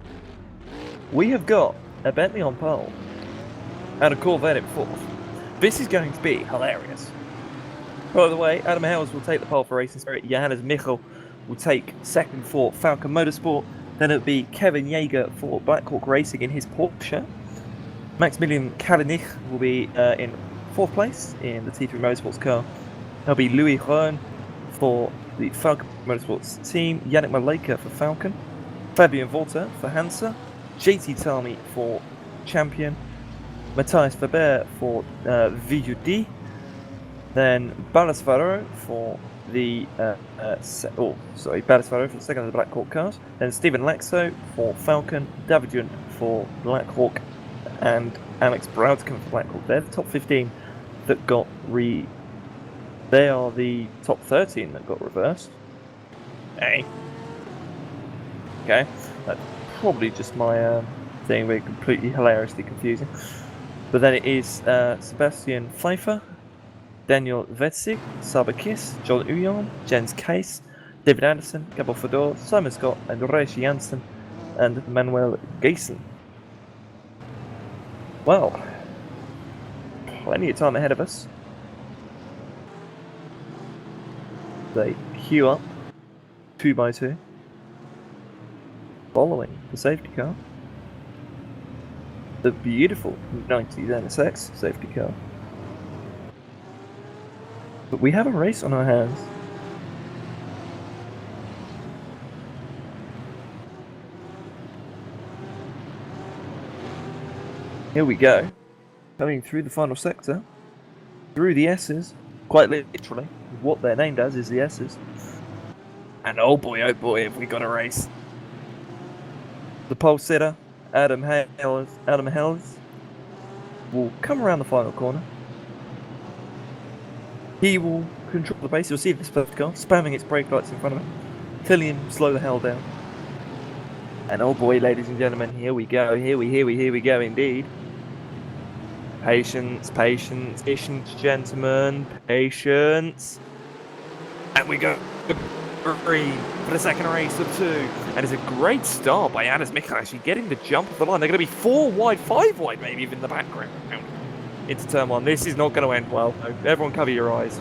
We have got a Bentley on pole and a Corvette in fourth. This is going to be hilarious. By the way, Adam Hales will take the pole for Racing Spirit. Johannes Michel will take second for Falcon Motorsport. Then it'll be Kevin Jaeger for Black Hawk Racing in his Porsche. Maximilian Kalinich will be in fourth place in the T3 Motorsports car. There'll be Louis Rehn for the Falcon Motorsports team. Yannick Maleka for Falcon. Fabian Volta for Hansa. JT Talmy for Champion. Matthias Faber for VUD. Then Ballas Varro for the Ballas Varro for the second of the Black Hawk cars. Then Stephen Lexo for Falcon, Davidian for Black Hawk, and Alex Broudkamp for Black Hawk. They're the top 15 that got They are the top 13 that got reversed. Hey. Okay, that's probably just my thing. We're completely hilariously confusing. But then it is Sebastian Pfeiffer, Daniel Vetzig, Saba Kiss, John Uyon, Jens Case, David Anderson, Gabor Fedor, Simon Scott, and Reishi Janssen, and Manuel Gayson. Well, plenty of time ahead of us. They queue up 2 by 2, following the safety car. The beautiful 90s NSX safety car. But we have a race on our hands. Here we go. Coming through the final sector. Through the S's. Quite literally. What they're named as is the S's. And oh boy, have we got a race. The pole sitter, Adam Hales, will come around the final corner. He will control the pace. You'll see this first car spamming its brake lights in front of him, telling him slow the hell down. And oh boy, ladies and gentlemen, here we go. Here we go indeed. Patience, gentlemen, patience. And we go green for the second race of 2. And it's a great start by Johannes Michel, actually getting the jump of the line. They're going to be 4 wide, 5 wide, maybe even in the background. Into turn 1. This is not going to end well. Everyone cover your eyes.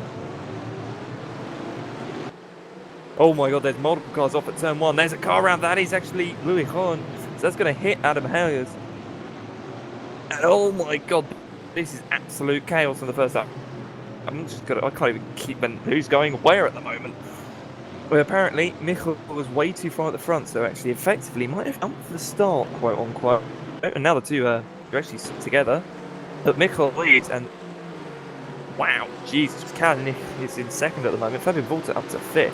Oh my god, there's multiple cars off at turn 1. There's a car around that. He's actually Louis Rehn. So that's going to hit Adam Hales. And oh my god, this is absolute chaos in the first lap. I can't even keep who's going where at the moment. Well, apparently, Michel was way too far at the front, so actually effectively might have jumped for the start, quote unquote. And now the two are actually together. But Michel leads, and wow, Jesus, Kalanick is in second at the moment. Fabian Volta up to 5th.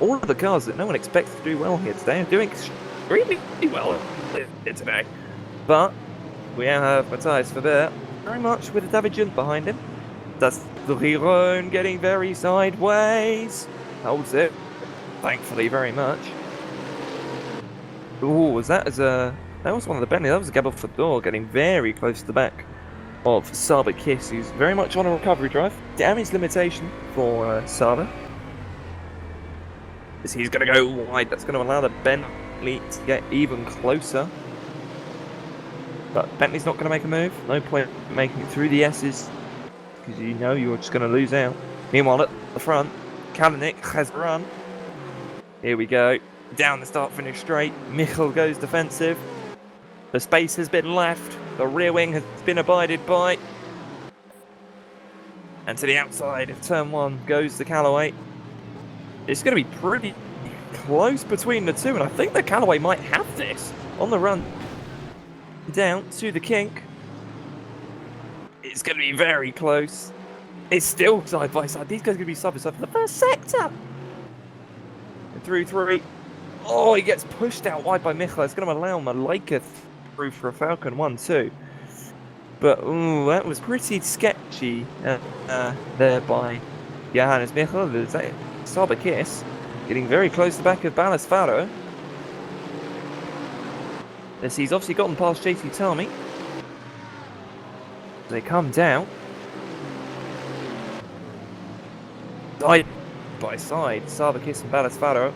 All of the cars that no one expects to do well here today are doing extremely well here today. But we now have Matthias Faber very much with the Davidian behind him. That's the Riron getting very sideways. Holds it, thankfully, very much. Ooh, that was one of the Bentley. That was Gabor Fedor getting very close to the back of Saba Kiss, who's very much on a recovery drive. Damage limitation for Saba. As he's going to go wide, that's going to allow the Bentley to get even closer. But Bentley's not going to make a move. No point making it through the S's, because you know you're just going to lose out. Meanwhile, at the front, Kalanick has run. Here we go. Down the start-finish straight. Michel goes defensive. The space has been left. The rear wing has been abided by. And to the outside of turn 1 goes the Callaway. It's going to be pretty close between the two, and I think the Callaway might have this on the run down to the kink. It's going to be very close. It's still side by side. These guys are going to be side by side for the first sector. And through 3. Oh, he gets pushed out wide by Michal. It's going to allow Malika through for a Falcon 1-2. But, ooh, that was pretty sketchy there by Johannes Michal. There's that Sabakis getting very close to the back of Ballasfaro. As he's obviously gotten past JT Tarmy. They come down. Side by side, Sabakis and Ballasfaro.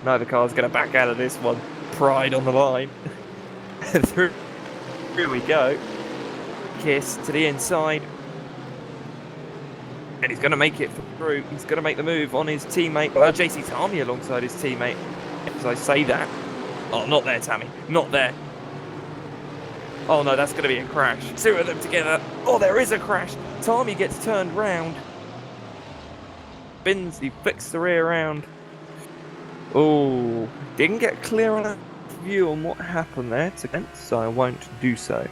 Neither car's going to back out of this one. Pride on the line. Through we go. Kiss to the inside. And he's going to make it through. He's going to make the move on his teammate. JC Tarmy alongside his teammate. As I say that. Oh, not there, Tammy. Not there. Oh no, that's going to be a crash. Two of them together. Oh, there is a crash. Tarmy gets turned round. Spins, he flicks the rear round. Oh, didn't get clear on a view on what happened there, so I won't do so.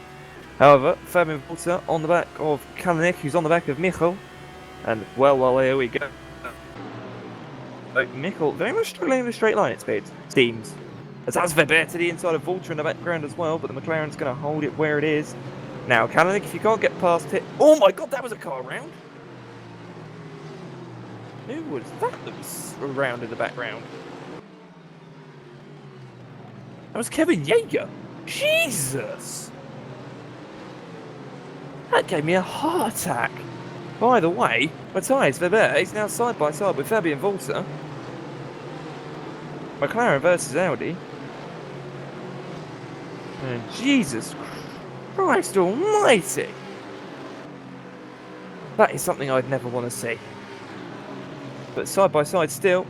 However, Fabian Volta on the back of Kalanick, who's on the back of Michal. And, well, here we go. Michal very much struggling in the straight line, it seems. As that's Weber to the inside of Volta in the background as well, but the McLaren's going to hold it where it is. Now, Kalanick, if you can't get past it... Oh my god, that was a car round! Who was that was around in the background? That was Kevin Yeager. Jesus! That gave me a heart attack. By the way, Matthias Weber is now side by side with Fabian Volta. McLaren versus Audi. And Jesus Christ almighty! That is something I'd never want to see. But side by side still.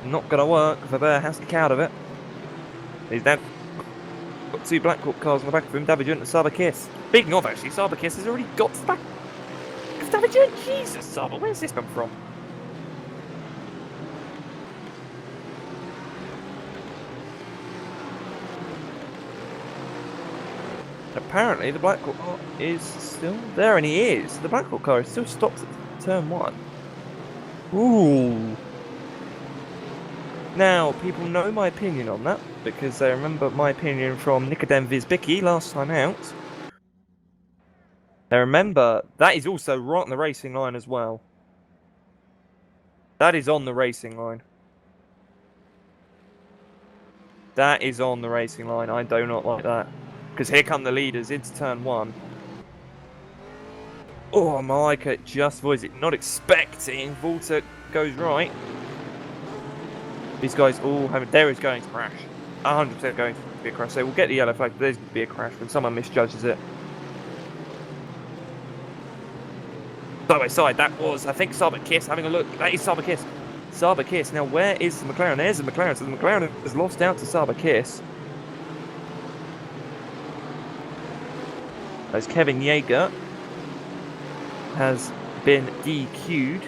Not going to work. Weber has to get out of it. He's now got two Blackhawk cars on the back of him. David and Sabakis. Speaking of, actually, Sabakis has already got to the back of David. Jesus, Saba, where's this come from? Apparently, the Blackhawk car is still there, and he is. The Blackhawk car is still stopped at turn 1. Ooh. Now, people know my opinion on that, because they remember my opinion from Nikodem Vizbicki last time out. They remember that is also right on the racing line as well. That is on the racing line. That is on the racing line. I do not like that. Because here come the leaders into turn 1. Oh, Malika just avoids it. Not expecting. Volta goes right. These guys all have... There is going to crash. 100% going to be a crash. So we'll get the yellow flag. There's going to be a crash when someone misjudges it. Side by side, that was, I think, Sabakis. Having a look. That is Sabakis. Sabakis. Now, where is the McLaren? There's the McLaren. So the McLaren has lost out to Sabakis. As Kevin Yeager has been DQ'd.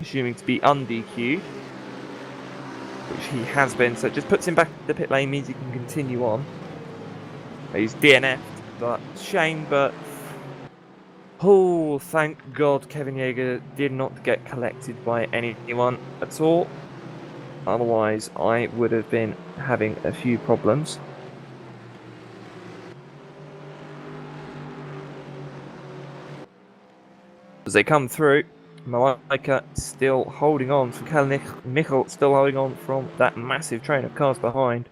Assuming to be un-DQ'd. Which he has been, so it just puts him back in the pit lane, means he can continue on. He's DNF'd, but shame, but... Oh, thank God Kevin Yeager did not get collected by anyone at all. Otherwise, I would have been having a few problems. As they come through, Malika still holding on from Kalanick, Michal still holding on from that massive train of cars behind.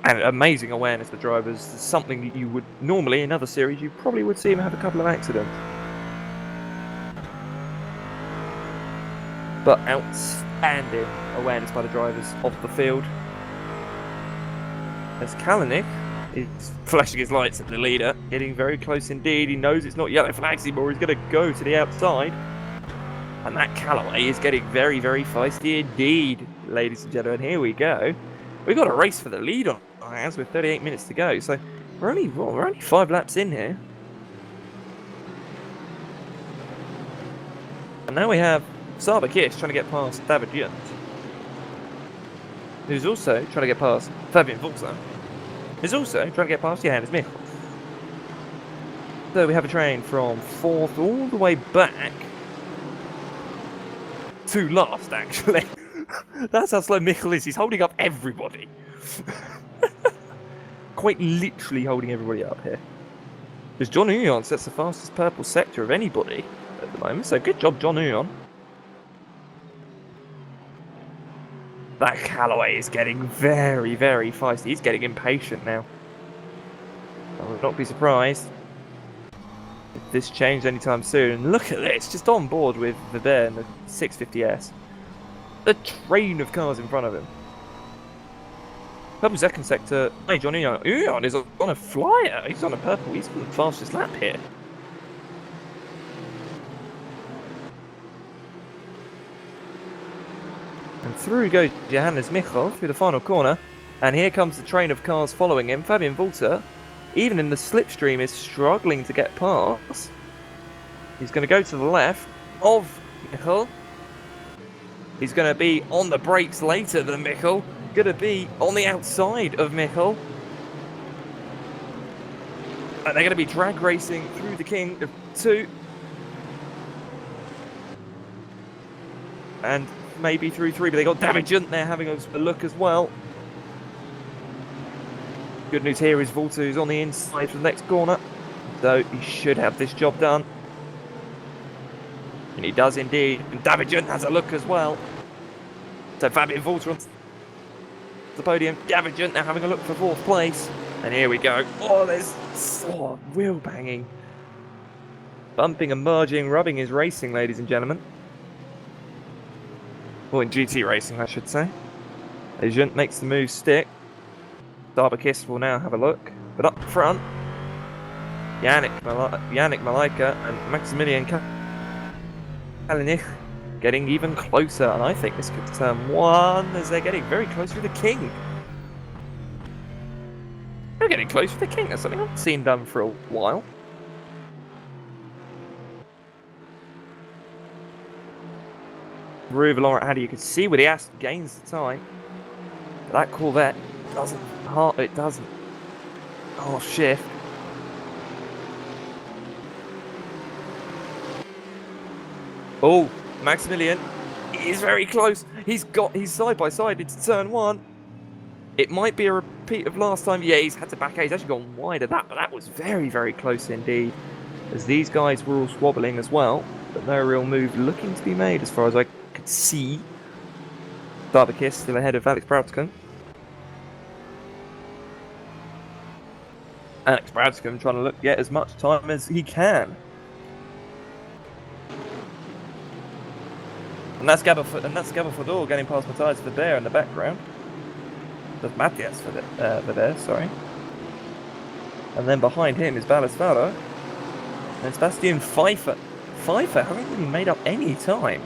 And amazing awareness for drivers. Something that you would normally in other series you probably would see him have a couple of accidents. But outstanding awareness by the drivers of the field. As Kalanick is flashing his lights at the leader, getting very close indeed. He knows it's not yellow flags anymore. He's going to go to the outside. And that Callaway is getting very, very feisty indeed, ladies and gentlemen. Here we go. We've got a race for the lead on our hands with 38 minutes to go. So we're only 5 laps in here. And now we have Sabakis trying to get past David Junt, who's also trying to get past Fabian Volta. Is also trying to get past Johannes Michal. So we have a train from 4th all the way back to last, actually. That's how slow Michel is. He's holding up everybody. Quite literally holding everybody up here. Because John Uyon sets the fastest purple sector of anybody at the moment. So good job, John Uyon. That Callaway is getting very, very feisty. He's getting impatient now. I would not be surprised if this changed anytime soon. And look at this, just on board with the Bear and the 650S. A train of cars in front of him. Purple second sector. Hey, John Uyon. Uyon is on a flyer. He's on a purple. He's got the fastest lap here. And through goes Johannes Michel through the final corner. And here comes the train of cars following him. Fabian Walter, even in the slipstream, is struggling to get past. He's going to go to the left of Michel. He's going to be on the brakes later than Michel. Going to be on the outside of Michel. And they're going to be drag racing through the King of 2. And maybe through 3, but they got Davijunt there having a look as well. Good news here is Walter who's on the inside for the next corner. So he should have this job done. And he does indeed. And Davijunt has a look as well. So Fabian Walter on the podium. Davijunt now having a look for 4th place. And here we go. Oh, there's wheel banging. Bumping and merging, rubbing is racing, ladies and gentlemen. Well, in GT racing, I should say. Davijunt makes the move stick. Darbakist will now have a look. But up front, Yannick Malaika and Maximilian Kalinic getting even closer. And I think this could turn 1 as they're getting very close to the King. They're getting close to the King. That's something I haven't seen done for a while. Move along at Addy, you can see where the Aston gains the time. But that Corvette doesn't. It doesn't. Oh, shift. Oh, Maximilian is very close. He's side by side into turn 1. It might be a repeat of last time. Yeah, he's had to back out. He's actually gone wide of that, but that was very, very close indeed. As these guys were all swobbling as well, but no real move looking to be made as far as I could see. Darbakist still ahead of Alex Broudscombe. Alex Broudscombe trying to get as much time as he can. And that's Gabor Fodor getting past Matthias Weber in the background. That's Matthias Weber, sorry. And then behind him is Ballas Faro. And Sebastian Pfeiffer. Pfeiffer hasn't really made up any time,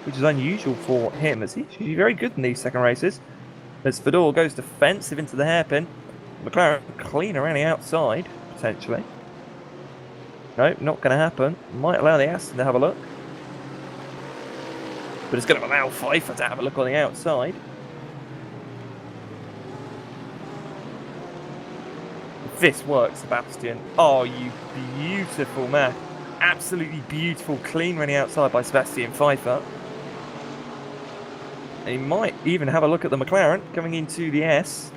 which is unusual for him, as he's usually very good in these second races. As Fodor goes defensive into the hairpin. McLaren clean around the outside, potentially. Nope, not going to happen. Might allow the Aston to have a look. But it's going to allow Pfeiffer to have a look on the outside. If this works, Sebastian. Oh, you beautiful man. Absolutely beautiful, clean around the outside by Sebastian Pfeiffer. And he might even have a look at the McLaren coming into the S.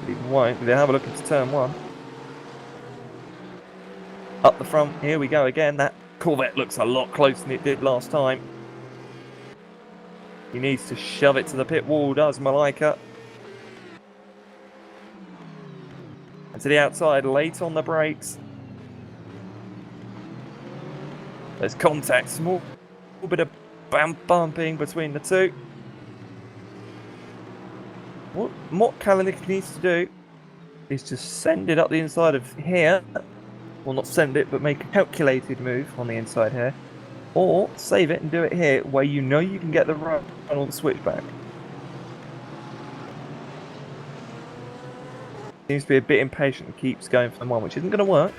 But he won't. They'll have a look into turn 1. Up the front, here we go again. That Corvette looks a lot closer than it did last time. He needs to shove it to the pit wall, does Malaika. And to the outside, late on the brakes. There's contact, small bit of bumping between the two. What Kalinic needs to do is just send it up the inside of here. Well, not send it, but make a calculated move on the inside here. Or save it and do it here, where you know you can get the run or the switchback. Seems to be a bit impatient and keeps going for the 1, which isn't going to work.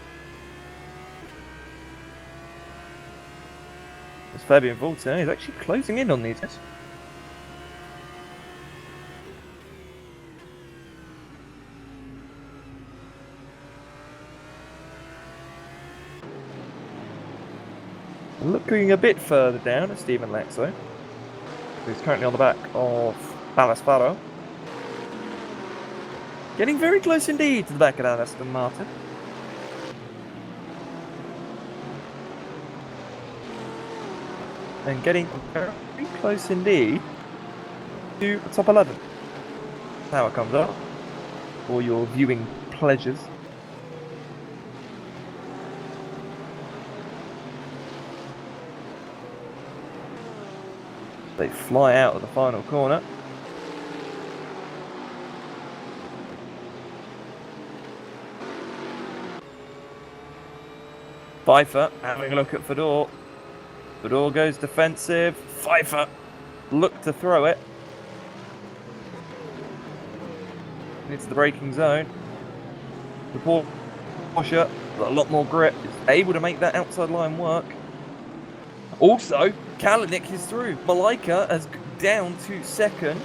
As Fabian Walter is actually closing in on these guys. Looking a bit further down at Stephen Lexo. who's currently on the back of Ballasfaro. Getting very close indeed to the back of that Aston Martin. And getting very close indeed to the top 11. That's how it comes up for your viewing pleasures. They fly out of the final corner. Pfeiffer having a look at Fedor. Fedor goes defensive. Pfeiffer look to throw it. Into the braking zone. The Porsche, with a lot more grip, is able to make that outside line work. Also, Kalanick is through. Malaika has down to second.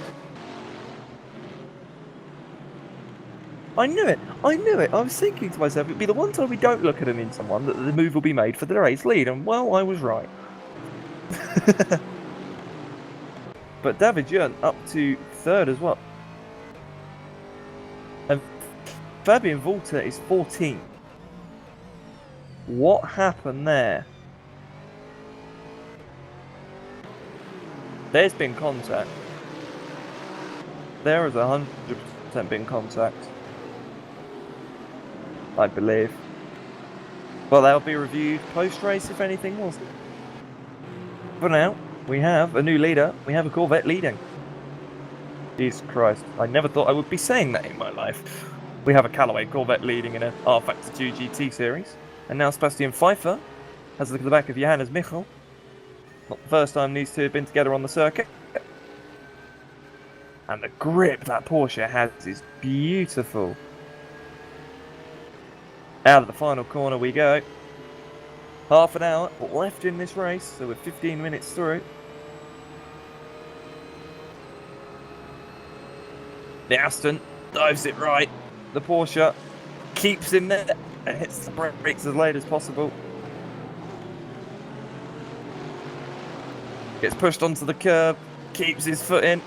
I knew it. I was thinking to myself, it'd be the one time we don't look at an in someone that the move will be made for the race lead, and well, I was right. But David Jön up to third as well. And Fabian Walter is 14th. What happened there? There's been contact. There is 100% been contact. I believe. Well, that'll be reviewed post-race if anything was. For now, we have a new leader. We have a Corvette leading. Jesus Christ. I never thought I would be saying that in my life. We have a Callaway Corvette leading in a rFactor 2 GT series. And now Sebastian Pfeiffer has a look at the back of Johannes Michel. Not the first time these two have been together on the circuit. And the grip that Porsche has is beautiful. Out of the final corner we go. Half an hour left in this race, so we're 15 minutes through. The Aston dives it right. The Porsche keeps in there and hits the brakes as late as possible. Gets pushed onto the curb, keeps his foot in,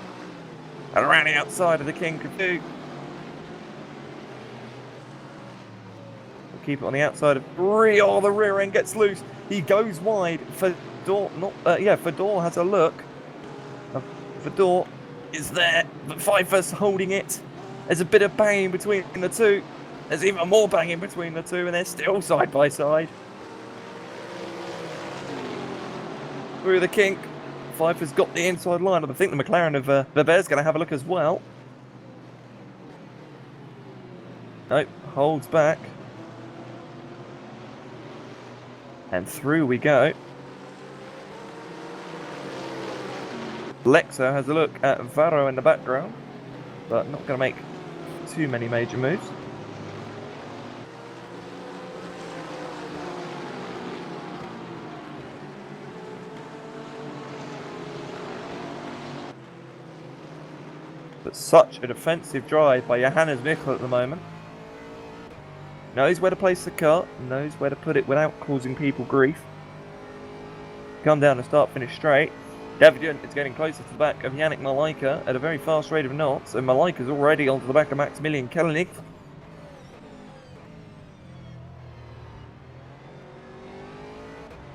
and around the outside of the King Kadu. Keep it on the outside of Rio. The rear end gets loose. He goes wide. Fedor, Fedor has a look. Fedor is there, but Pfeiffer's holding it. There's a bit of banging between the two. There's even more banging between the two, and they're still side by side. Through the kink. Pfeiffer's got the inside line. I think the McLaren of Weber's going to have a look as well. Nope, holds back. And through we go. Lexo has a look at Varro in the background, but not going to make too many major moves. But such a defensive drive by Johannes Michel at the moment. Knows where to place the car, knows where to put it without causing people grief. Come down and start, finish straight. David Jön is getting closer to the back of Yannick Malaika at a very fast rate of knots, and Malaika's already onto the back of Maximilian Kalanick.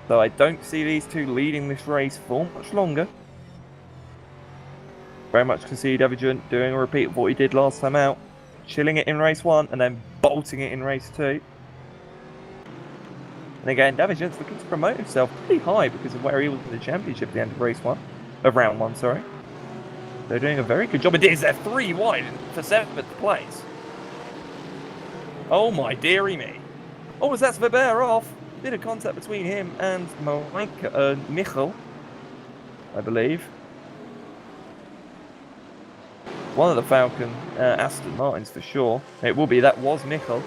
So I don't see these two leading this race for much longer. Very much can see David Jön doing a repeat of what he did last time out. Chilling it in race 1 and then bolting it in race 2. And again, David Jön's looking to promote himself pretty high because of where he was in the championship at the end of round 1, sorry. They're doing a very good job. It is, they're 3 wide for 7th place. Oh my dearie me. Oh, was that Weber off? Bit of contact between him and Michel, I believe. One of the Falcon Aston Martins for sure. It will be, that was Michel.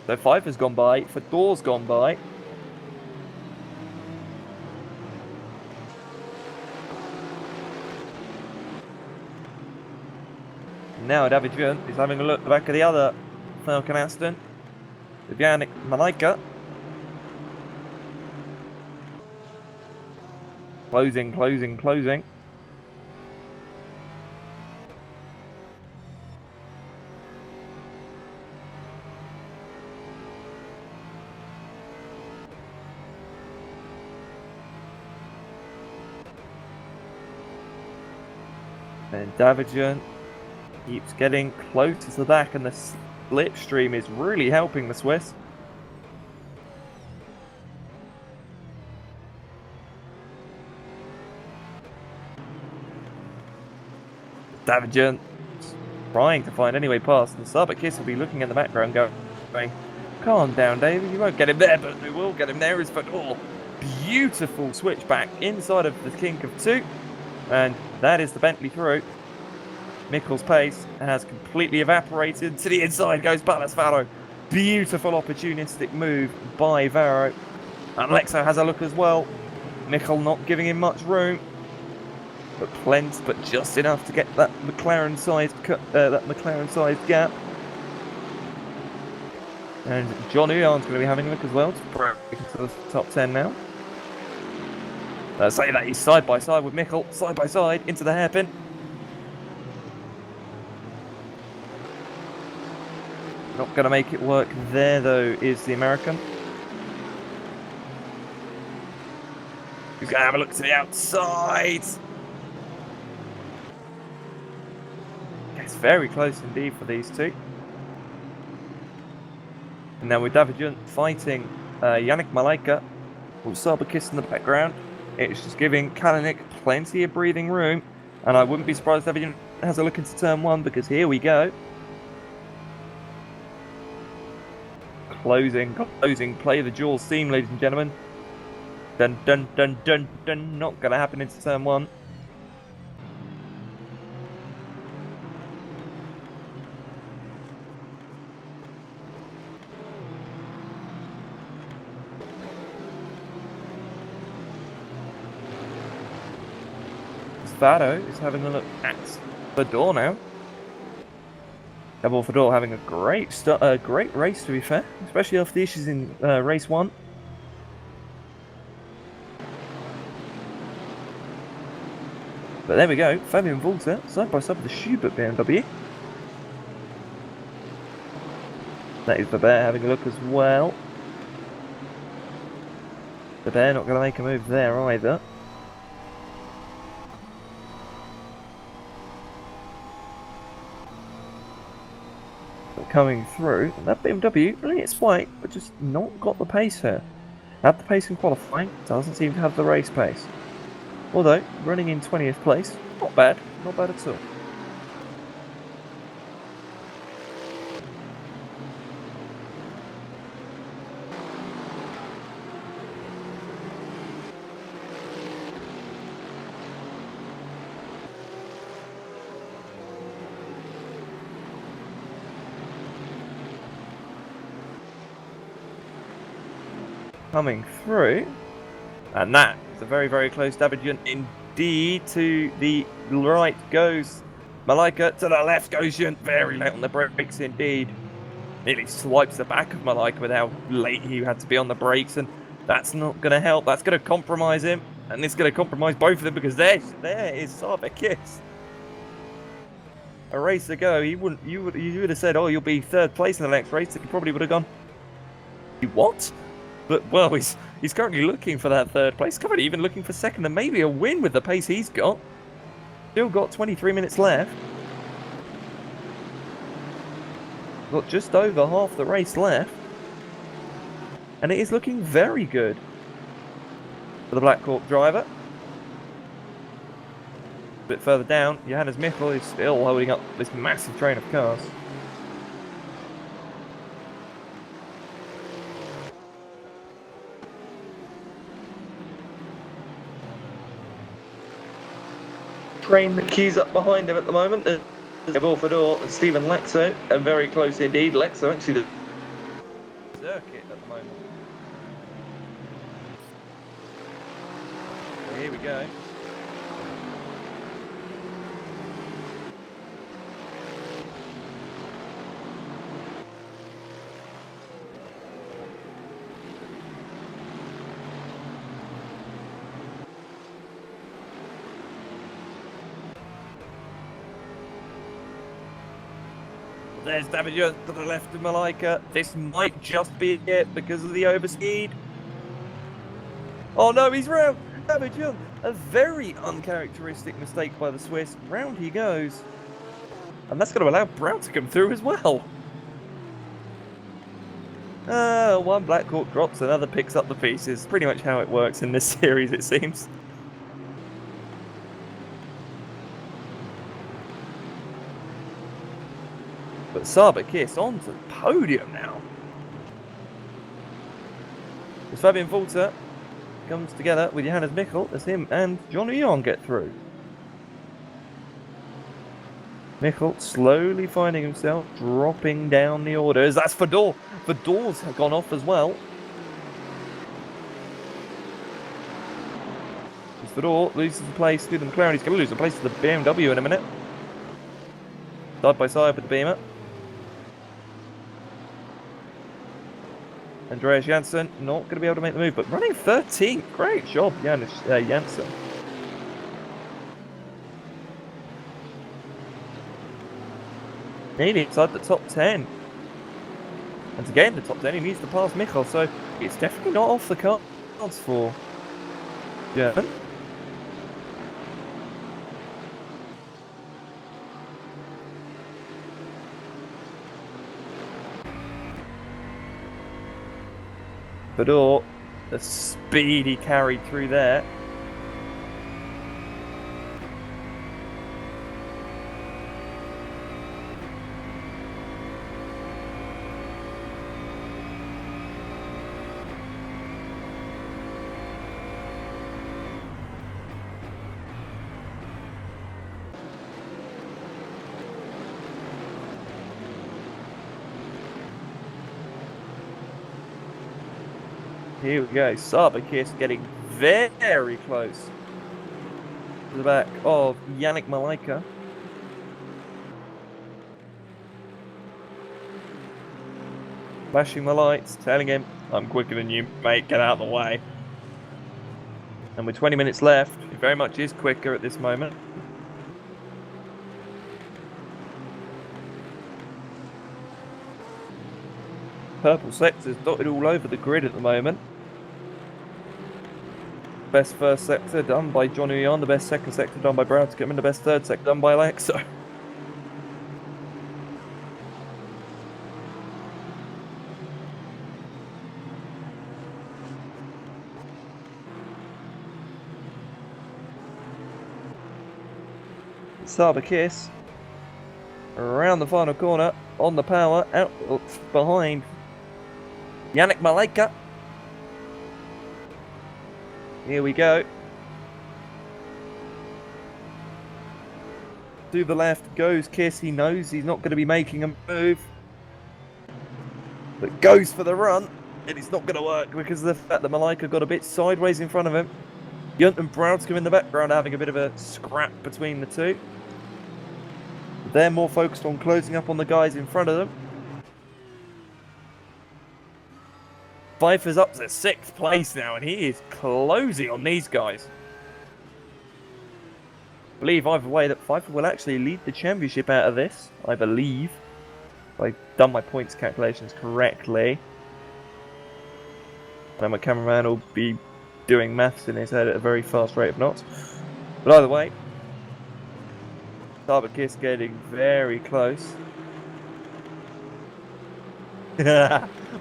So Pfeiffer's gone by, Fedor's gone by. Now David Jön is having a look at the back of the other Falcon Aston. With Yannick Malaika. Closing. And Davidson keeps getting close to the back, and the slipstream is really helping the Swiss. Davidson trying to find any way past, and Sabakis will be looking in the background going, calm down, David, you won't get him there, but we will get him there. Is Fedor. Beautiful switchback inside of the kink of 2, and that is the Bentley through. Mikkel's pace has completely evaporated. To the inside goes Ballas Varro. Beautiful opportunistic move by Varro. And Lexo has a look as well. Mikkel not giving him much room, but just enough to get that McLaren-sized gap. And John Uyan's going to be having a look as well to break into the top 10 now. Say that he's side by side with Mikkel, side by side into the hairpin. Not going to make it work there though is the American. He's going to have a look to the outside. It's very close indeed for these two. And now with Davidson fighting Yannick Malaika, with Sabakis in the background, it's just giving Kalinic plenty of breathing room. And I wouldn't be surprised if Davidson has a look into turn 1, because here we go. Closing, play the dual seam, ladies and gentlemen. Dun dun dun dun dun. Not going to happen into turn 1. Vado is having a look at Fedor now. Double Fedor having a great race, to be fair, especially after the issues in race 1. But there we go, Fabian Walter side by side with the Schubert BMW. That is the Bear having a look as well. The Bear not going to make a move there either. Coming through, and that BMW, really it's white, but just not got the pace here. Had the pace in qualifying, doesn't seem to have the race pace. Although, running in 20th place, not bad at all. Coming through, and that is a very, very close Davidson indeed. To the right goes Malaika, to the left goes Junt, very late on the brakes indeed. Nearly swipes the back of Malaika with how late he had to be on the brakes, and that's not going to help. That's going to compromise him, and it's going to compromise both of them, because there is Sabakis. A race ago, you would have said, oh, you'll be 3rd place in the next race, and he probably would have gone, what? But, well, he's currently looking for that 3rd place. Currently even looking for 2nd and maybe a win with the pace he's got. Still got 23 minutes left. Got just over half the race left. And it is looking very good for the Black Hawk driver. A bit further down, Johannes Michel is still holding up this massive train of cars. Train the keys up behind him at the moment. There's Fedor and Stephen Lexo, and very close indeed. Lexo actually the circuit at the moment. So here we go. There's Davidson to the left of Malaika. This might just be it because of the overspeed. Oh no, he's round. Davidson A very uncharacteristic mistake by the Swiss. Round he goes. And that's going to allow Brown to come through as well. One Black Hawk drops, another picks up the pieces. Pretty much how it works in this series, it seems. But Kiss on to the podium now. As Fabian Walter comes together with Johannes Michel as him and John Eon get through. Michel slowly finding himself dropping down the orders. That's Fedor. Fedor's gone off as well. As Fedor loses the place to the McLaren. He's going to lose the place to the BMW in a minute. Side by side with the Beamer. Andreas Janssen not going to be able to make the move, but running 13th. Great job, Janssen. Nearly inside the top 10. And to get in the top 10, he needs to pass Michel, so it's definitely not off the cards for German. Fedor, a speedy carry through there. Here we go, Kiss getting very close to the back of Yannick Malaika. Flashing the lights, telling him, I'm quicker than you, mate, get out of the way. And with 20 minutes left, he very much is quicker at this moment. Purple sectors dotted all over the grid at the moment. Best first sector done by John Uyan, the best second sector done by Brown to get him in, the best third sector done by Alexo. Kiss around the final corner on the power, out behind Yannick Malaika. Here we go. To the left goes Kiss. He knows he's not going to be making a move, but goes for the run, and it's not going to work because of the fact that Malaika got a bit sideways in front of him. Junt and Brownska in the background having a bit of a scrap between the two. They're more focused on closing up on the guys in front of them. Pfeiffer's up to 6th place now, and he is closing on these guys. I believe either way that Pfeiffer will actually lead the championship out of this, I believe. If I've done my points calculations correctly. And my cameraman will be doing maths in his head at a very fast rate of knots. But either way, Kiss getting very close.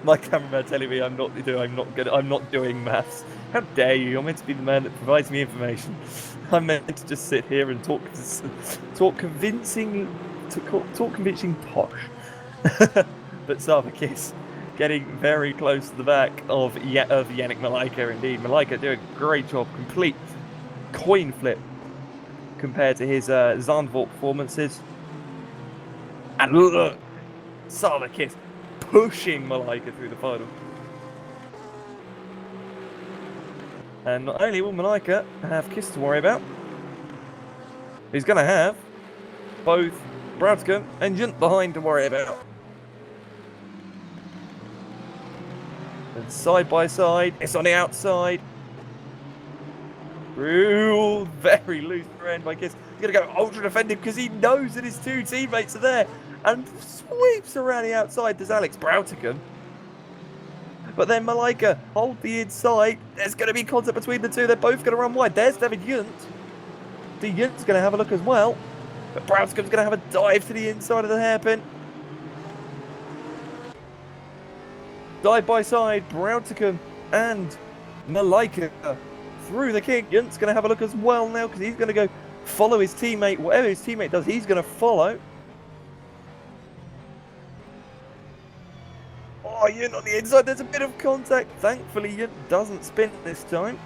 My cameraman telling me I'm not doing maths. How dare you? You're meant to be the man that provides me information. I'm meant to just sit here and talk convincing tosh. But Kiss getting very close to the back of Yannick Malaika. Indeed, Malaika doing a great job, complete coin flip compared to his Zandvoort performances. And look, Kiss pushing Malaika through the final. And not only will Malaika have Kiss to worry about, he's going to have both Bradska and Junt behind to worry about. And side by side, it's on the outside. Real, very loose end by Kiss. He's going to go ultra defensive because he knows that his two teammates are there. And sweeps around the outside. Does Alex Broutigan. But then Malika, hold the inside. There's going to be contact between the two. They're both going to run wide. There's David Yunt. The Yunt's going to have a look as well. But Brownscombe's going to have a dive to the inside of the hairpin. Side by side, Brownscombe and Malika through the kick. Yunt's going to have a look as well now because he's going to go follow his teammate. Whatever his teammate does, he's going to follow. Oh, Yunt on the inside. There's a bit of contact. Thankfully, Yunt doesn't spin this time.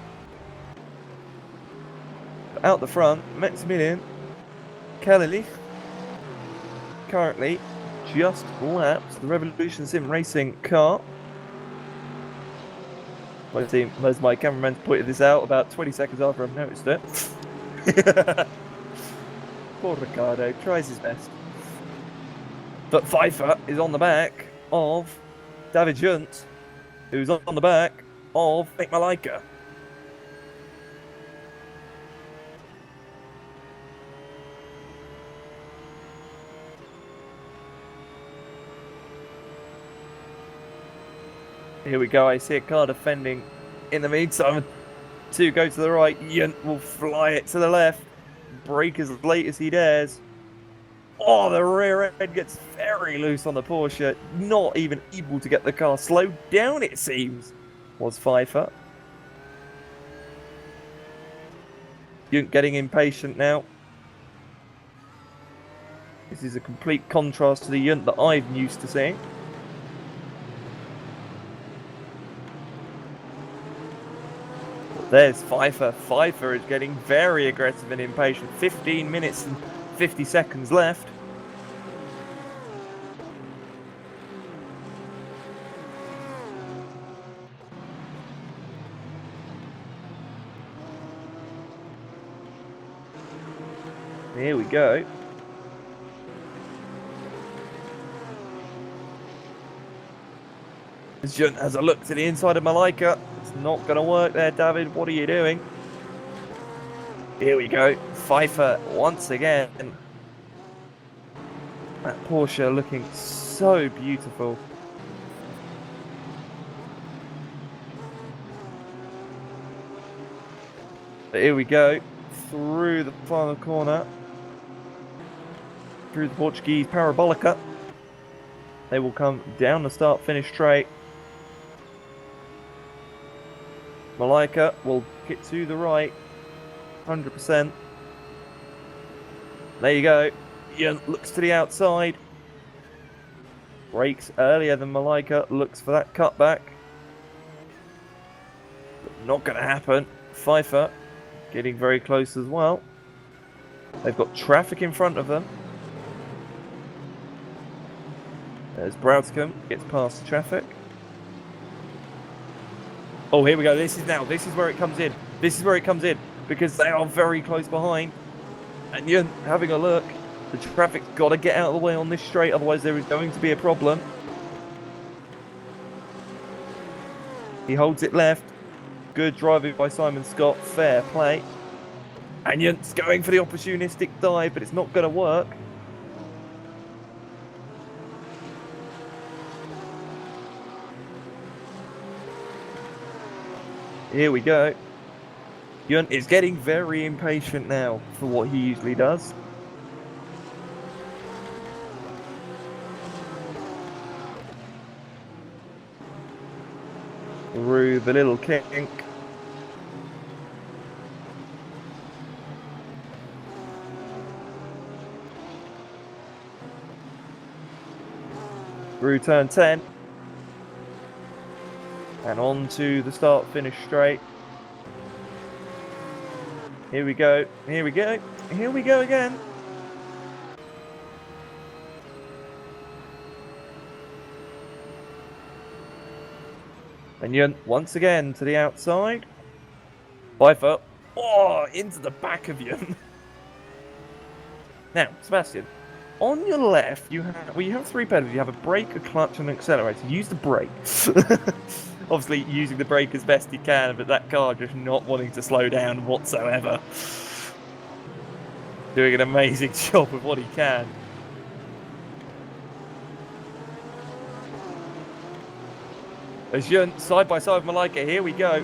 Out the front, Maximilian Kelly currently just lapped the Revolution Sim Racing car. Most of my cameramen pointed this out about 20 seconds after I've noticed it. Poor Ricardo tries his best. But Pfeiffer is on the back of David Junt, who's on the back of Mick Malika. Here we go, I see a car defending in the meantime. Two go to the right, Yunt will fly it to the left. Brake as late as he dares. Oh, the rear end gets very loose on the Porsche. Not even able to get the car slowed down, it seems, was Pfeiffer. Yunt getting impatient now. This is a complete contrast to the Yunt that I'm used to seeing. There's Pfeiffer. Pfeiffer is getting very aggressive and impatient. 15 minutes and 50 seconds left. Here we go. Junt has a look to the inside of Malika. It's not going to work there, David. What are you doing? Here we go. Pfeiffer once again. That Porsche looking so beautiful. But here we go. Through the final corner. Through the Portuguese Parabolica. They will come down the start-finish straight. Malika will get to the right, 100%. There you go. Yunt looks to the outside. Brakes earlier than Malika, looks for that cutback. But not going to happen. Pfeiffer getting very close as well. They've got traffic in front of them. There's Brownscombe, gets past the traffic. Oh, here we go. This is where it comes in. This is where it comes in because they are very close behind. And you're having a look. The traffic's got to get out of the way on this straight, otherwise there is going to be a problem. He holds it left. Good driving by Simon Scott. Fair play. And Yunt's going for the opportunistic dive, but it's not going to work. Here we go. Yunt is getting very impatient now for what he usually does. Through the little kink. Through turn 10. And on to the start-finish straight. Here we go. Here we go. Here we go again. And Yunt once again to the outside. Pfeiffer. Oh, into the back of Yunt. Now, Sebastian, on your left, you have three pedals. You have a brake, a clutch, and an accelerator. Use the brake. Obviously, using the brake as best you can, but that car just not wanting to slow down whatsoever. Doing an amazing job with what he can. As Junt side by side with Malika, here we go.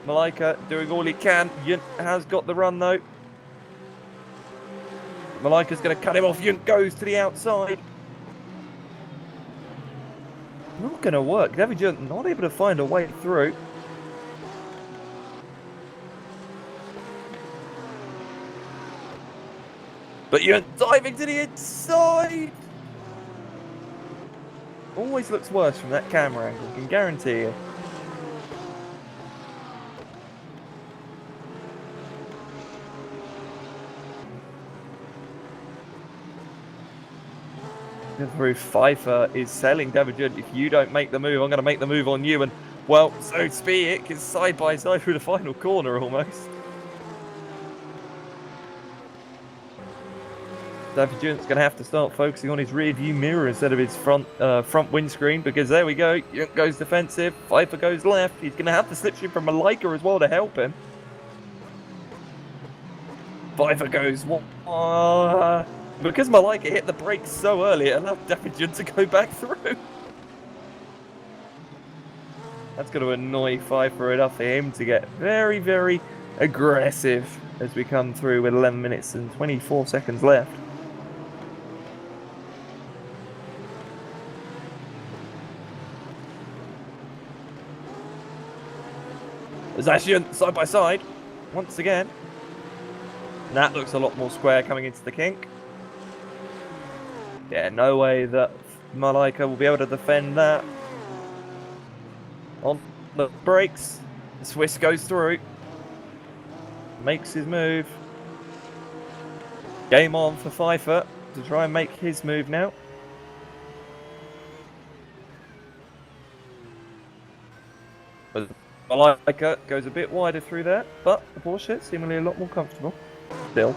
Malika doing all he can. Junt has got the run though. Malika's going to cut him off. Junt goes to the outside. Not going to work. David Junt not able to find a way through. But Junt diving to the inside. Always looks worse from that camera angle, I can guarantee you. Through Pfeiffer is selling David Junt. If you don't make the move, I'm going to make the move on you. And, well, so to speak, it's side by side through the final corner almost. David Junt's going to have to start focusing on his rear view mirror instead of his front windscreen, because there we go. Junt goes defensive. Pfeiffer goes left. He's going to have the slipstream from Malika as well to help him. Pfeiffer goes because Malika hit the brakes so early, it allowed David Junt to go back through. That's going to annoy Pfeiffer enough for him to get very, very aggressive as we come through with 11 minutes and 24 seconds left. There's Junt side by side once again. And that looks a lot more square coming into the kink. Yeah, no way that Malika will be able to defend that. On the brakes, the Swiss goes through. Makes his move. Game on for Pfeiffer to try and make his move now. But Malika goes a bit wider through there, but the Porsche seemingly a lot more comfortable. Still.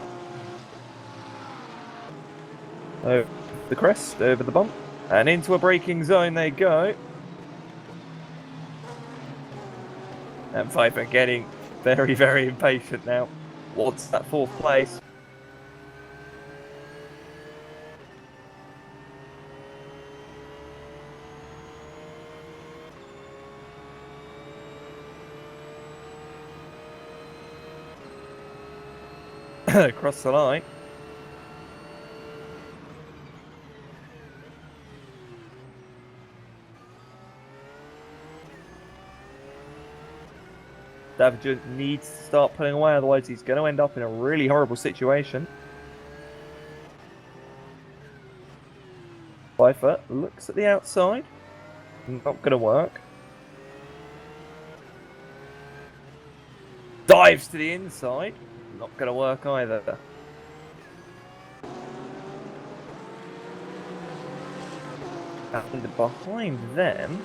Over the crest, over the bump, and into a braking zone they go. And Pfeiffer getting very, very impatient now. Wants that fourth place. Across the line. David Junt needs to start pulling away, otherwise he's going to end up in a really horrible situation. Pfeiffer looks at the outside. Not going to work. Dives to the inside. Not going to work either. And behind them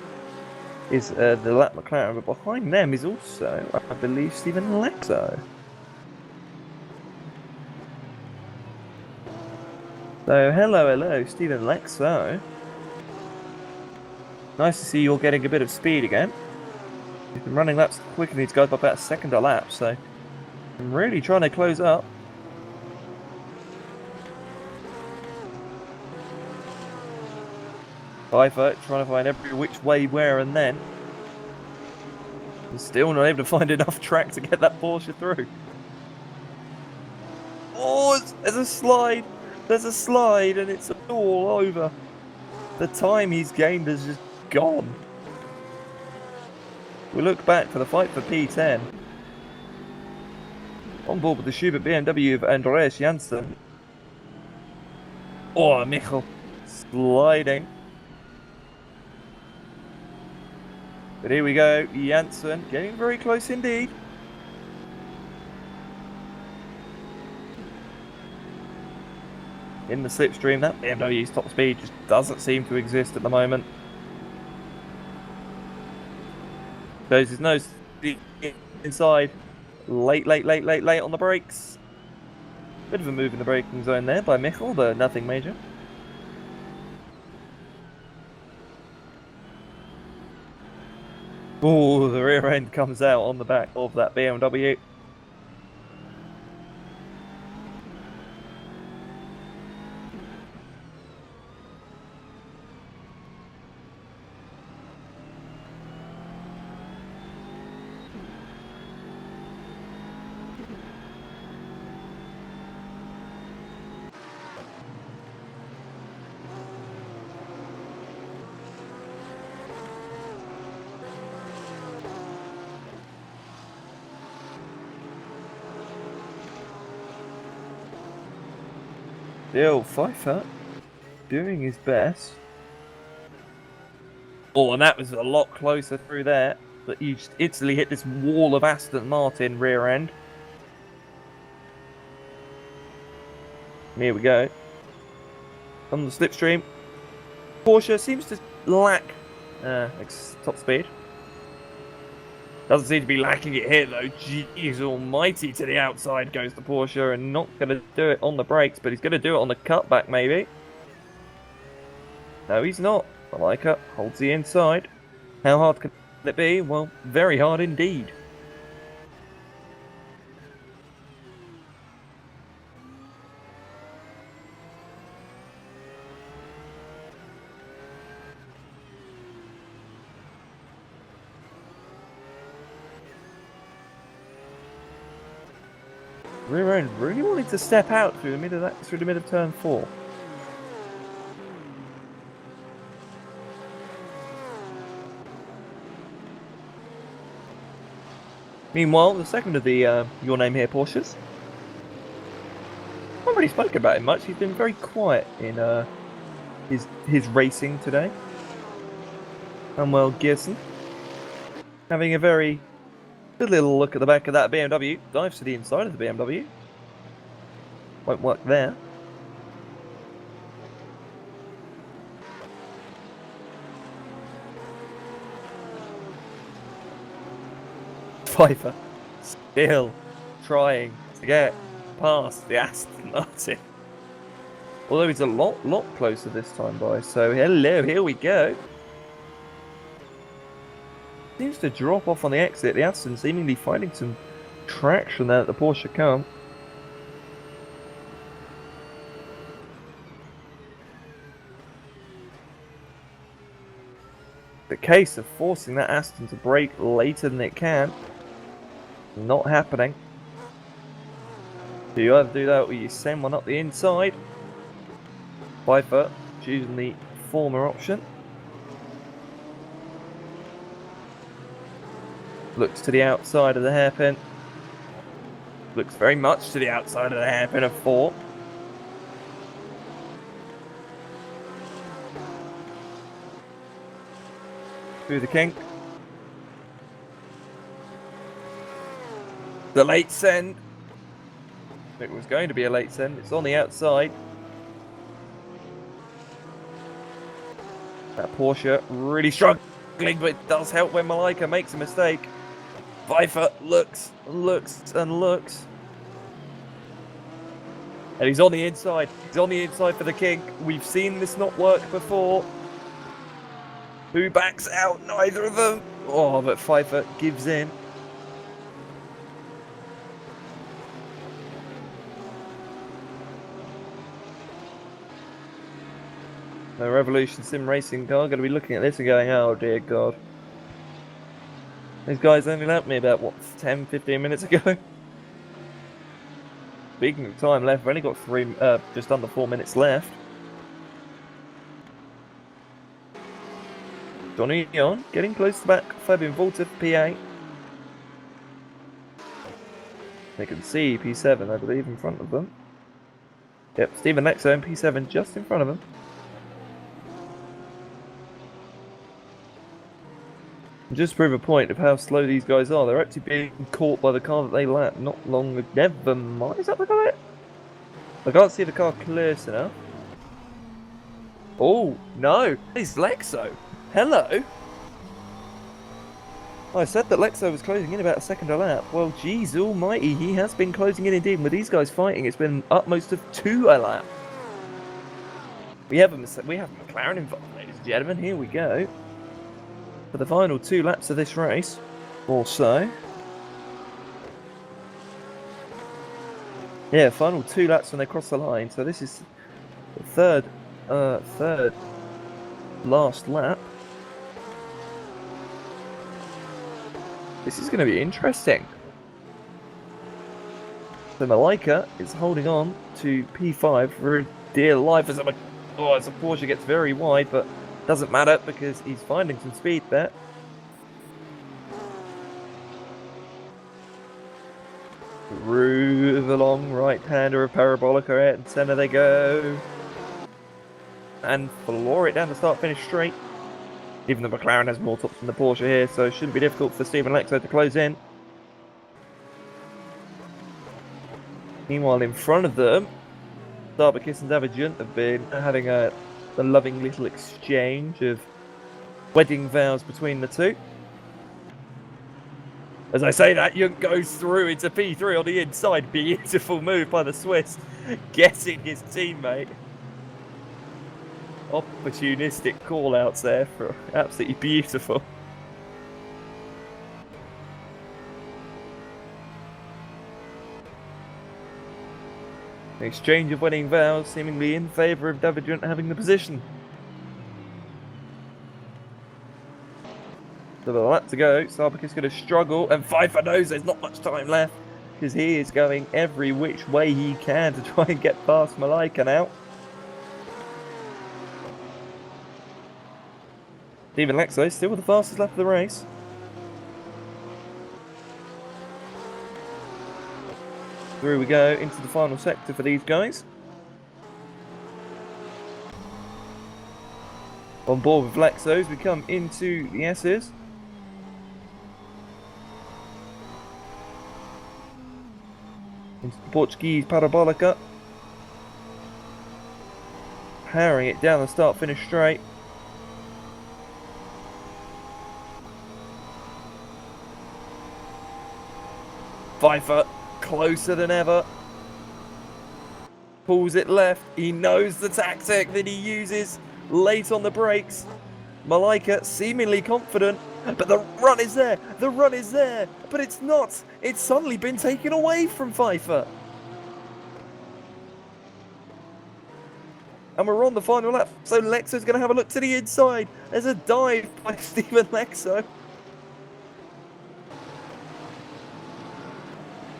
is the lap McLaren, but behind them is also, I believe, Stephen Lexo. So, hello, Stephen Lexo. Nice to see you're getting a bit of speed again. You've been running laps quicker than these guys by about a second a lap, so I'm really trying to close up. Pfeiffer trying to find every which way, where, and then. And still not able to find enough track to get that Porsche through. Oh, there's a slide. There's a slide, and it's all over. The time he's gained is just gone. We look back for the fight for P10. On board with the Schubert BMW of Andreas Janssen. Oh, Michel sliding. But here we go, Janssen getting very close indeed. In the slipstream, that BMW's top speed just doesn't seem to exist at the moment. Shows his nose inside. Late on the brakes. Bit of a move in the braking zone there by Michel, but nothing major. Oh, the rear end comes out on the back of that BMW. Still, Pfeiffer doing his best. Oh, and that was a lot closer through there. But you just instantly hit this wall of Aston Martin rear end. Here we go. On the slipstream. Porsche seems to lack top speed. Doesn't seem to be lacking it here though. Jeez almighty, to the outside goes the Porsche, and not going to do it on the brakes, but he's going to do it on the cutback maybe. No, he's not. Malika holds the inside. How hard can it be? Well, very hard indeed. Rear end really wanted to step out through the middle of turn 4. Meanwhile, the second of the Your Name Here Porsches. I haven't really spoken about him much. He's been very quiet in his racing today. Manuel Gerson having a very good little look at the back of that BMW. Dives to the inside of the BMW. Won't work there. Pfeiffer still trying to get past the Aston Martin. Although he's a lot closer this time by. So hello, here we go. Seems to drop off on the exit. The Aston seemingly finding some traction there that the Porsche can't. The case of forcing that Aston to brake later than it can. Not happening. So you either do that or you send one up the inside. Pfeiffer choosing the former option. Looks to the outside of the hairpin. Looks very much to the outside of the hairpin of 4. Through the kink. The late send. It was going to be a late send. It's on the outside. That Porsche really struggling, but it does help when Malika makes a mistake. Pfeiffer looks and looks and looks. And he's on the inside. He's on the inside for the kink. We've seen this not work before. Who backs out? Neither of them. Oh, but Pfeiffer gives in. The Revolution Sim Racing car going to be looking at this and going, oh dear God. These guys only left me about, what, 10, 15 minutes ago? Speaking of time left, we've only got just under 4 minutes left. Donny on, getting close to the back, Fabian Volta for P8. They can see P7, I believe, in front of them. Yep, Stephen Lexo and P7 just in front of them. Just to prove a point of how slow these guys are, they're actually being caught by the car that they lapped not long ago. Never mind, is that the guy? I can't see the car close enough. Oh, no, it's Lexo. Hello. I said that Lexo was closing in about a second a lap. Well, geez almighty, he has been closing in indeed. With these guys fighting, it's been utmost of 2 a lap. We have a McLaren involved, ladies and gentlemen. Here we go. For the final 2 laps of this race, or so. Yeah, final 2 laps when they cross the line. So this is the third last lap. This is going to be interesting. So Malika is holding on to P5 for dear life as the Porsche gets very wide, but doesn't matter because he's finding some speed there. Through the long right-hander of Parabolica, out in centre they go. And floor it down to start, finish straight. Even the McLaren has more tops than the Porsche here, so it shouldn't be difficult for Stephen Lexo to close in. Meanwhile, in front of them, Sarbacus and Davidian have been having a loving little exchange of wedding vows between the two. As I say that, Jung goes through into P3 on the inside. Beautiful move by the Swiss, getting his teammate. Opportunistic call-outs there for absolutely beautiful. An exchange of wedding vows seemingly in favour of Davidian having the position. So the lap to go, Sarbacus is going to struggle, and Pfeiffer knows there's not much time left, because he is going every which way he can to try and get past Malaika now. Stephen Lexo still with the fastest lap of the race. Through we go into the final sector for these guys. On board with Lexo as we come into the S's. Into the Portuguese Parabolica. Powering it down the start finish straight. Pfeiffer closer than ever. Pulls it left. He knows the tactic that he uses late on the brakes. Malaika seemingly confident, but the run is there. The run is there, but it's not. It's suddenly been taken away from Pfeiffer. And we're on the final lap, so Lexo's going to have a look to the inside. There's a dive by Stephen Lexo.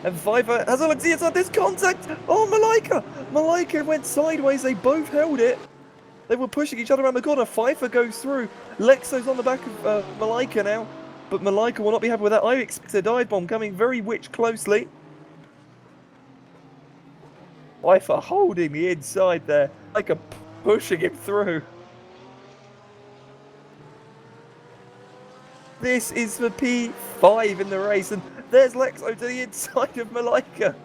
And Pfeiffer has a look to the inside. There's contact. Oh, Malaika. Malaika went sideways. They both held it. They were pushing each other around the corner. Pfeiffer goes through. Lexo's on the back of Malaika now. But Malaika will not be happy with that. I expect a dive bomb coming very closely. Pfeiffer holding the inside there. Like pushing him through. This is for P5 in the race. And there's Lexo to the inside of Malaika.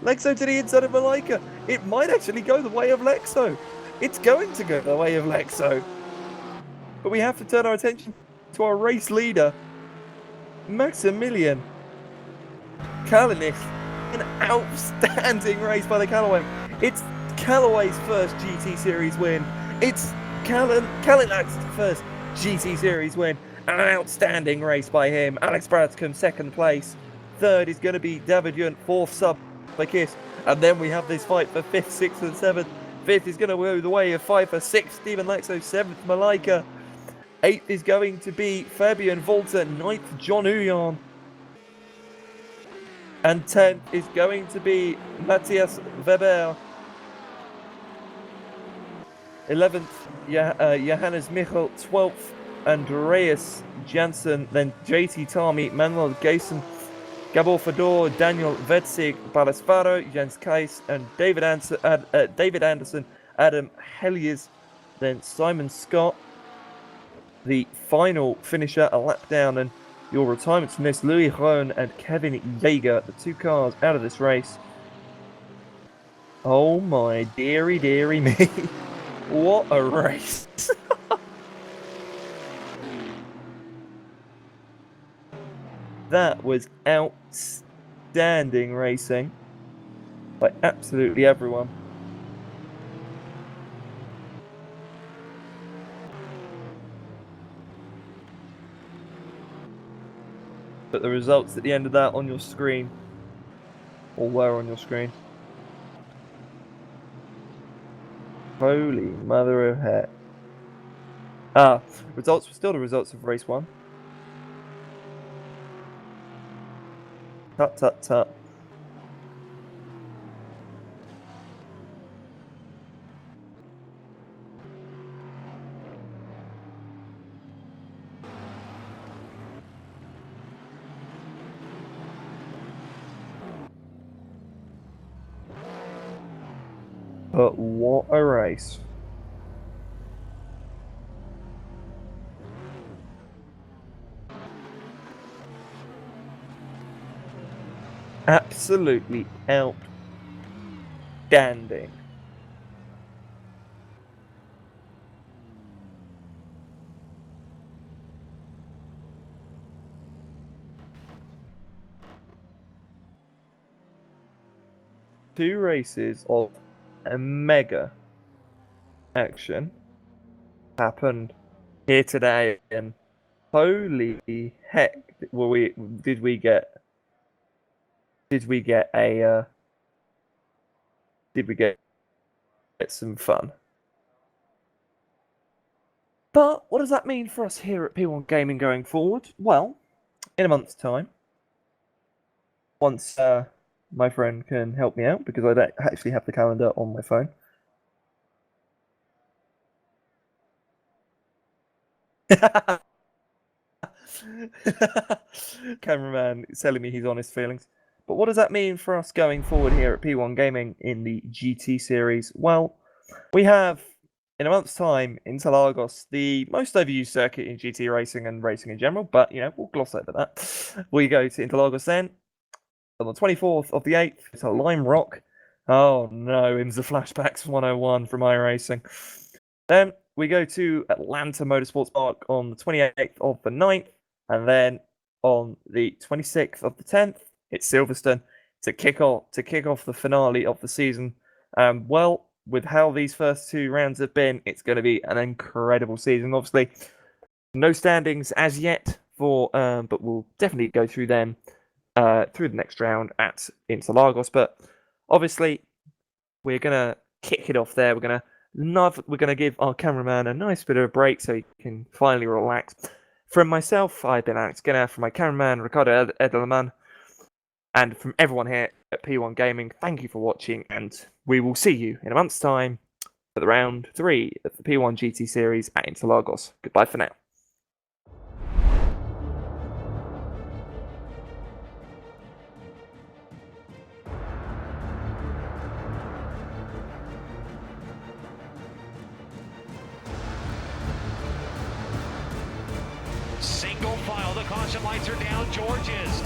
Lexo to the inside of Malaika. It might actually go the way of Lexo. It's going to go the way of Lexo. But we have to turn our attention to our race leader, Maximilian Kalinic. An outstanding race by the Callaway. It's Callaway's first GT Series win. It's Kalinac's first GT Series win. An outstanding race by him. Alex Bradcombe, second place. Third is going to be Davidian, fourth Sarbacus. And then we have this fight for fifth, sixth and seventh. Fifth is going to go the way of Pfeiffer. Sixth, Stephen Lexo. Seventh, Malaika. Eighth is going to be Fabian Volta. Ninth, John Huyon. And 10th is going to be Matthias Weber. 11th, Johannes Michel. 12th, Andreas Janssen. Then JT Tarmy, Manuel Gayson, Gabor Fedor, Daniel Vetzig, Balas Faro, Jens Kais, and David Anderson, Adam Heliers. Then Simon Scott, the final finisher, a lap down, and your retirements from this, Louis Rohn and Kevin Jaeger, the two cars out of this race. Oh my dearie me. What a race. That was outstanding racing by absolutely everyone. But the results at the end of that on your screen, or were on your screen. Holy mother of heck. Results were still the results of race 1. Tut. But what a race. Absolutely outstanding. Two races of a mega action happened here today, and holy heck, did we get some fun. But what does that mean for us here at P1 Gaming going forward? Well, in a month's time, once my friend can help me out, because I don't actually have the calendar on my phone. Cameraman is telling me he's on his feelings. But what does that mean for us going forward here at P1 Gaming in the GT series? Well, we have, in a month's time, Interlagos, the most overused circuit in GT racing and racing in general, but, we'll gloss over that. We go to Interlagos then. On the 24th of the 8th, it's a Lime Rock. Oh no, IMSA Flashbacks 101 from iRacing. Then we go to Atlanta Motorsports Park on the 28th of the 9th, and then on the 26th of the 10th, it's Silverstone to kick off the finale of the season. Well, with how these first two rounds have been, it's going to be an incredible season. Obviously, no standings as yet but we'll definitely go through them through the next round at Interlagos. But obviously, we're gonna kick it off there. We're gonna give our cameraman a nice bit of a break so he can finally relax. From myself, I've been Alex Skinner. From my cameraman, Ricardo Edelman, and from everyone here at P1 Gaming, thank you for watching, and we will see you in a month's time for the round 3 of the P1 GT series at Interlagos. Goodbye for now. Single file, the caution lights are down. George is